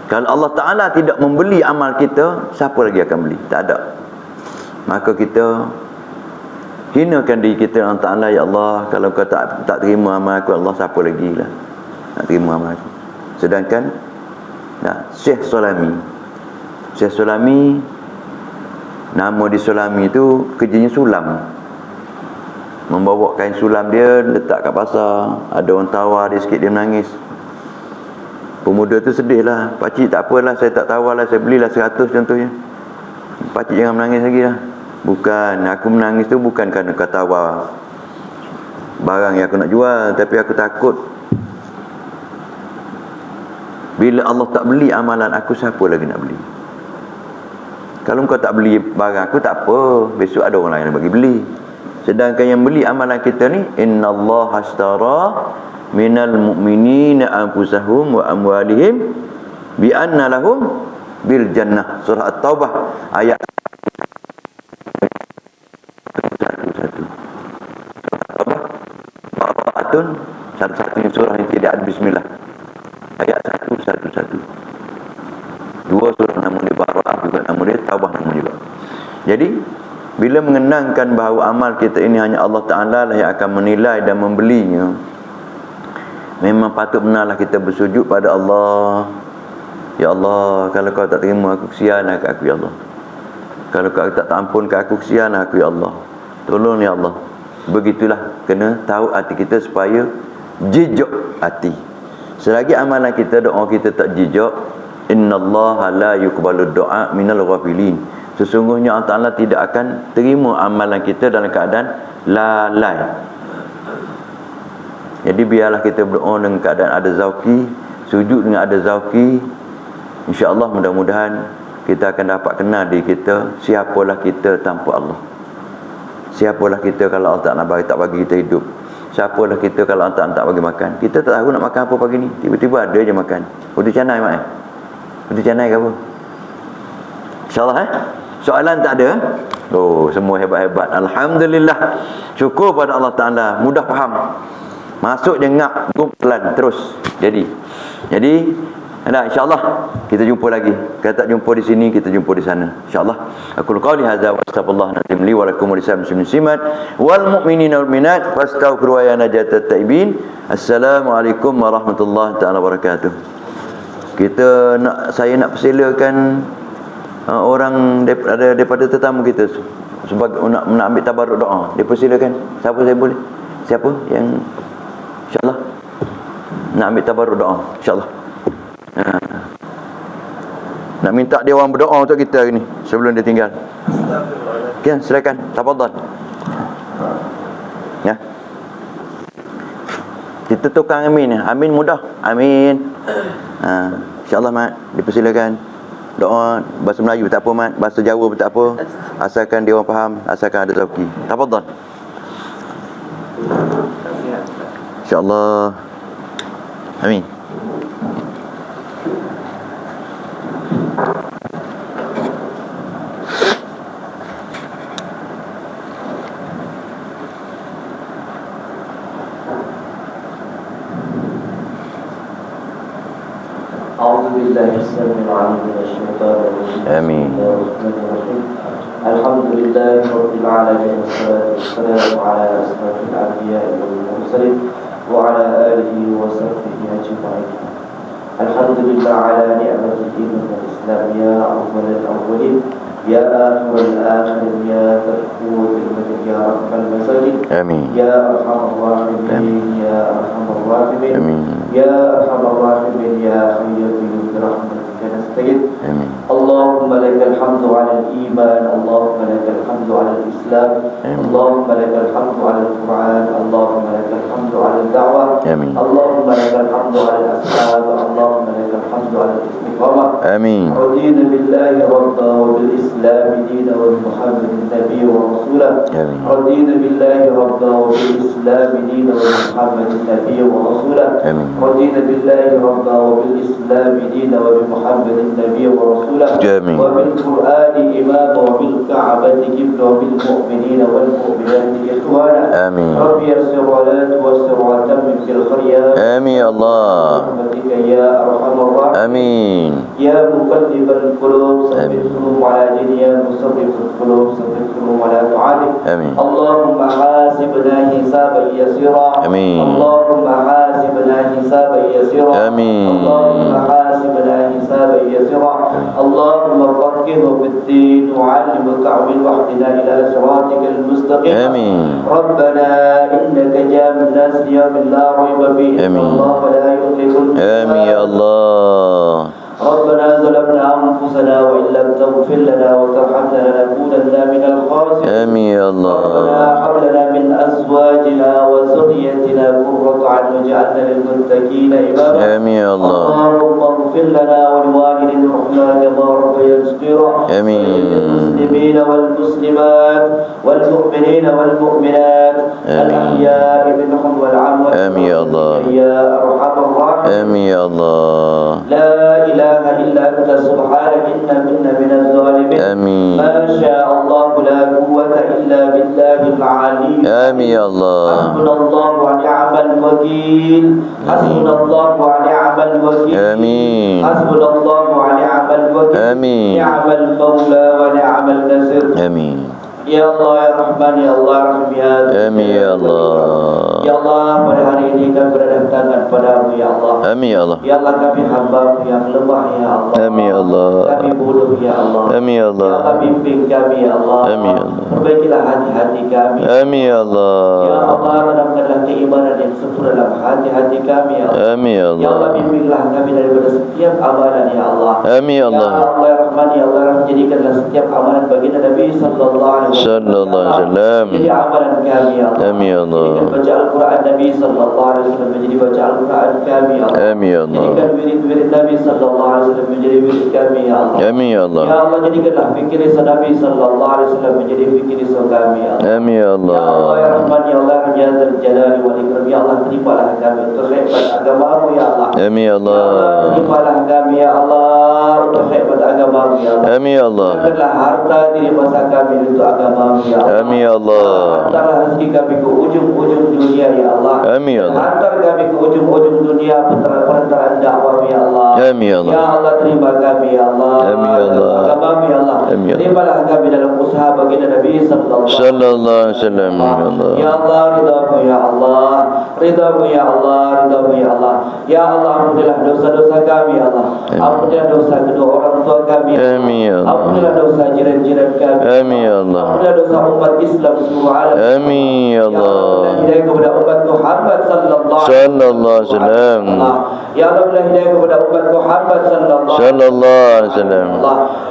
Speaker 1: Kalau Allah Ta'ala tidak membeli amal kita, siapa lagi akan beli? Tak ada. Maka kita hinakan diri kita dengan Ta'ala. Ya Allah, kalau kau tak terima amal aku, Allah, siapa lagi lah nak terima amal aku? Sedangkan Syekh Sulami, nama di Sulami tu kerjanya sulam. Membawa kain sulam dia, letak kat pasar. Ada orang tawar dia sikit, dia menangis. Pemuda tu sedih lah. Pakcik tak apalah, saya tak tawar lah, saya belilah 100 contohnya. Pakcik jangan menangis lagi lah. Bukan, aku menangis tu bukan kerana kau tawar barang yang aku nak jual, tapi aku takut bila Allah tak beli amalan aku, siapa lagi nak beli? Kalau kau tak beli barang aku, tak apa, besok ada orang lain yang bagi beli. Sedangkan yang beli amalan kita ni, innallaha ashtara minal mu'minina anfusahum wa amwalihim bi anna lahum bil jannah. Surah At-Taubah ayat satu-satunya surah yang tidak ada bismillah. Ayat 111. Dua surah nama dia Bara'ah juga nama dia, Taubah nama juga. Jadi bila mengenangkan bahawa amal kita ini hanya Allah Ta'ala lah yang akan menilai dan membelinya, memang patut benarlah kita bersujud pada Allah, Ya Allah, kalau kau tak terima aku, kesian kat aku ya Allah. Kalau kau tak ampun kat aku, kesian aku ya Allah. Tolong ya Allah. Begitulah, kena tahu hati kita supaya jejak hati. Selagi amalan kita, doa kita tak jejak, innallaha la yuqbalu du'a minal ghafilin. Sesungguhnya Allah Ta'ala tidak akan terima amalan kita dalam keadaan lalai. Jadi biarlah kita berdoa dengan keadaan ada zauki, sujud dengan ada zauki. InsyaAllah mudah-mudahan kita akan dapat kenal diri kita, siapalah kita tanpa Allah. Siapalah kita kalau Allah tak nak bagi, tak bagi kita hidup. Siapalah kita kalau Allah tak bagi makan. Kita tak tahu nak makan apa pagi ni, tiba-tiba ada je makan. Udah canai mak Udah canai ke apa? InsyaAllah soalan tak ada. Oh, semua hebat-hebat. Alhamdulillah. Syukur pada Allah Ta'ala. Mudah faham. Masuk je ngap, pelan terus. Jadi insyaAllah kita jumpa lagi. Kalau tak jumpa di sini, kita jumpa di sana. InsyaAllah. Aku qawli hadza wa astaghfirullah nazim li wa lakum wa lisa'il muslimin wal mu'minina wal mu'minat fastaghfiru ya najatat taibin. Assalamualaikum warahmatullahi taala wabarakatuh. Saya nak persilakan orang daripada tetamu kita sebagai nak ambil tabarruk doa. Dipersilakan. Siapa saya boleh? Siapa yang insya-Allah nak ambil tabarruk doa? Insya-Allah. Nak minta dia orang berdoa untuk kita hari ni sebelum dia tinggal. Okey, silakan. Tafadhal. Ya. Kita tukang amin. Amin mudah. Amin. InsyaAllah mat, dipersilakan. Doa bahasa Melayu tak apa mat, bahasa Jawa pun tak apa. Asalkan dia orang faham, asalkan ada rezeki. Tafadhal. InsyaAllah. Amin. آمين.
Speaker 2: الحمد لله رب العالمين والصلاة والسلام على أشرف الأنبياء والمرسلين وعلى آله وصحبه أجمعين. الحمد لله على نعمة الدين والإسلام يا أول الأولين يا آخر الآخرين يا ذا القوة المتين يا رب المساجد.
Speaker 1: آمين.
Speaker 2: يا أرحم الراحمين يا أرحم الراحمين.
Speaker 1: آمين.
Speaker 2: يا أرحم الراحمين يا حي القيوم برحمتك نستغيث.
Speaker 1: آمين.
Speaker 2: اللهم لك الحمد على الإيمان، اللهم لك الحمد على الإسلام، اللهم لك الحمد على القرآن، اللهم لك الحمد على الدعوة، اللهم لك الحمد على الأسباب، اللهم لك الحمد على الاستقامة.
Speaker 1: آمين.
Speaker 2: رضينا بالله ربا وبالإسلام دينا وبمحمد النبي ورسوله. رضينا بالله ربا وبالإسلام دينا وبمحمد النبي ورسوله. رضينا بالله ربا وبالإسلام دينا وبمحمد النبي ورسوله. وبالقرآن إماما وبالكعبة قبلة وبالمؤمنين والمؤمنات إخوانا. ربي يسر ولا توسر وتمم في الخير.
Speaker 1: آمين يا الله.
Speaker 2: برحمتك يا أرحم الراحمين.
Speaker 1: آمين.
Speaker 2: يا مقلب القلوب ثبت قلوب على دين، يا مصرف القلوب ثبت قلوب على طاعتك. اللهم حاسبنا حسابا يسيرا. اللهم حاسبنا حسابا يسيرا. اللهم حاسبنا حسابا يسيرا. اللهم فقهه في الدين وعلم تعويل وحدنا إلى صراطك المستقيم. ربنا إنك جامع الناس يوم لا ريب فيه إن الله لا يخلف الميعاد.
Speaker 1: آمين يا الله.
Speaker 2: ربنا ظلمنا أنفسنا وإن لم تغفر لنا وترحمنا لنكونن من الخاسرين.
Speaker 1: آمين يا الله.
Speaker 2: ربنا هب لنا من أزواجنا وذريتنا قرة أعين واجعلنا للمتقين إماما.
Speaker 1: آمين يا الله.
Speaker 2: اللهم اغفر لنا ولوالدينا وارحمنا كما ربيانا صغيرا. للمسلمين والمسلمات والمؤمنين والمؤمنات الأحياء منهم والأموات.
Speaker 1: آمين يا الله.
Speaker 2: يا أرحم الراحمين.
Speaker 1: آمين يا الله.
Speaker 2: لا إله إلا أنت سبحانك إنا كنا من الظالمين. ما شاء الله لا قوة إلا بالله العلي.
Speaker 1: آمين يا الله.
Speaker 2: حسبنا الله ونعم الوكيل. حسبنا الله ونعم الوكيل.
Speaker 1: آمين.
Speaker 2: حسبنا الله ونعم الوكيل.
Speaker 1: آمين.
Speaker 2: نعم المولى ونعم النصير.
Speaker 1: آمين.
Speaker 2: Ya Allah ya Rahman ya Allah ya Rahim ya
Speaker 1: Amin ya Allah.
Speaker 2: Ya Allah, pada hari ini kami berdatangan padamu ya Allah.
Speaker 1: Amin ya Allah.
Speaker 2: Ya Allah, kami hamba yang lemah ya Allah.
Speaker 1: Amin ya Allah.
Speaker 2: Kami bodoh ya Allah.
Speaker 1: Amin ya Allah.
Speaker 2: Ya Allah, bimbing kami ya Allah.
Speaker 1: Amin ya Allah.
Speaker 2: Perbaikilah hati-hati kami.
Speaker 1: Amin ya Allah.
Speaker 2: Ya Allah, tanamkanlah keimanan yang sempurna dalam hati-hati kami ya Allah.
Speaker 1: Amin ya
Speaker 2: Ya Allah,
Speaker 1: Allah.
Speaker 2: bimbinglah kami daripada setiap amalan ya Allah.
Speaker 1: Amin ya Allah.
Speaker 2: Ya Allah ya Rahman ya Allah, jadikanlah setiap amalan baginda Nabi sallallahu alaihi
Speaker 1: Sallallahu alaihi wasallam.
Speaker 2: jadi amalan kami ya Allah.
Speaker 1: Amin ya Allah.
Speaker 2: Jadikan baca Al-Quran Nabi sallallahu alaihi wasallam menjadi baca Al-Quran kami ya Allah.
Speaker 1: Amin ya Allah.
Speaker 2: Jadikan wirid-wirid Nabi sallallahu alaihi wasallam menjadi wirid kami ya Allah.
Speaker 1: Amin ya Allah.
Speaker 2: Ya Allah, jadikanlah fikir Nabi sallallahu alaihi wasallam menjadi fikir kami ya Allah.
Speaker 1: Amin ya
Speaker 2: Ya
Speaker 1: Allah.
Speaker 2: Allah ya Rahman ya Allah ya Dzal Jalali wal Ikram, ya Allah terimalah kami untuk khidmat agama-Mu ya Allah.
Speaker 1: Amin ya
Speaker 2: Ya Allah
Speaker 1: Allah.
Speaker 2: terimalah kami ya Allah untuk khidmat agama-Mu ya Allah.
Speaker 1: Amin ya Allah.
Speaker 2: Janganlah harta diri masa kami untuk agama-Mu ya Allah.
Speaker 1: Amin ya Allah.
Speaker 2: Hantarlah rezeki kami ke ujung-ujung dunia ya Allah.
Speaker 1: Amin ya Allah.
Speaker 2: Hantar kami ke ujung-ujung dunia perantaraan dakwah ya Allah.
Speaker 1: Amin ya Allah.
Speaker 2: Ya Allah, terima kami ya Allah.
Speaker 1: Amin ya Allah.
Speaker 2: Agama ya Allah.
Speaker 1: Amin ya Allah.
Speaker 2: Terimalah kami dalam usaha baginda Nabi sallallahu
Speaker 1: Sallallahu alaihi wasallam ya Allah.
Speaker 2: Ya Allah, ridhamu ya Allah. Ridhamu ya Allah, ridhamu ya Allah. Ya Allah, ampunilah dosa-dosa kami ya Allah. Ampunilah dosa kedua orang tua kami ya Allah.
Speaker 1: Amin ya Allah.
Speaker 2: Ampunilah dosa jiran-jiran kami.
Speaker 1: Amin ya Allah.
Speaker 2: Ampunilah dosa umat Islam seluruh alam.
Speaker 1: Amin ya Allah.
Speaker 2: Hidayah kepada umat Muhammad sallallahu
Speaker 1: Sallallahu alaihi wasallam.
Speaker 2: Ya Allah, berilah hidayah kepada umat Muhammad sallallahu
Speaker 1: Sallallahu alaihi wasallam.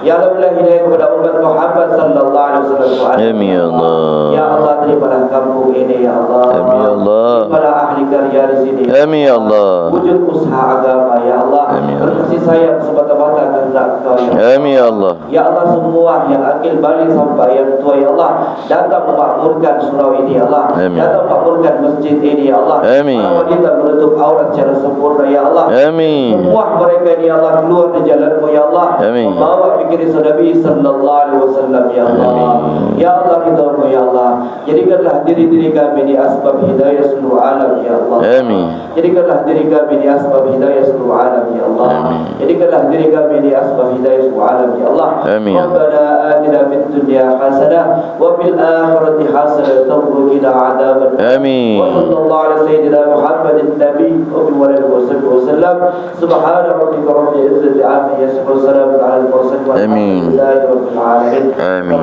Speaker 2: Ya Allah, berilah hidayah kepada umat Muhammad sallallahu alaihi wasallam.
Speaker 1: Amin ya Allah.
Speaker 2: Ya Allah, terimalah kampung ini ya Allah.
Speaker 1: Amin ya Allah.
Speaker 2: Terimalah ahli karya di sini.
Speaker 1: Amin ya Allah.
Speaker 2: Wujud usaha agama ya Allah.
Speaker 1: Amin ya Allah.
Speaker 2: Berkasih sayang semata-mata karena Engkau ya Allah.
Speaker 1: Amin ya Allah.
Speaker 2: Ya Allah, semua yang akil balik sampai yang tua ya Allah datang memakmurkan surau ini ya Allah.
Speaker 1: Amin.
Speaker 2: Datang memakmurkan masjid ini ya Allah.
Speaker 1: Amin.
Speaker 2: Para wanita menutup aurat secara sempurna ya Allah.
Speaker 1: Amin.
Speaker 2: Semua mereka ini ya Allah keluar di jalan-Mu ya Allah.
Speaker 1: Amin.
Speaker 2: Membawa fikir Nabi sallallahu alaihi wasallam ya Allah.
Speaker 1: Amin.
Speaker 2: Ya Allah, ridhamu ya Allah. Jadikanlah diri-diri kami di asbab hidayah seluruh alam ya Allah.
Speaker 1: Amin.
Speaker 2: Jadikanlah diri kami di asbab hidayah seluruh alam ya Allah.
Speaker 1: Amin.
Speaker 2: Jadikanlah diri kami di asbab hidayah seluruh alam ya Allah.
Speaker 1: Amin.
Speaker 2: Rabbana atina fid dunya hasanah wa fil akhirati hasanah wa qina adzaban.
Speaker 1: Amin.
Speaker 2: Wa sallallahu ala sayyidina Muhammadin nabiy wa alihi wa sallam. Subhana rabbika rabbil izzati amma yasifun, salamun ala al-mursalin walhamdulillahi rabbil alamin.
Speaker 1: Amin.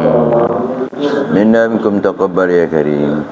Speaker 1: Minna minkum taqabbal ya karim.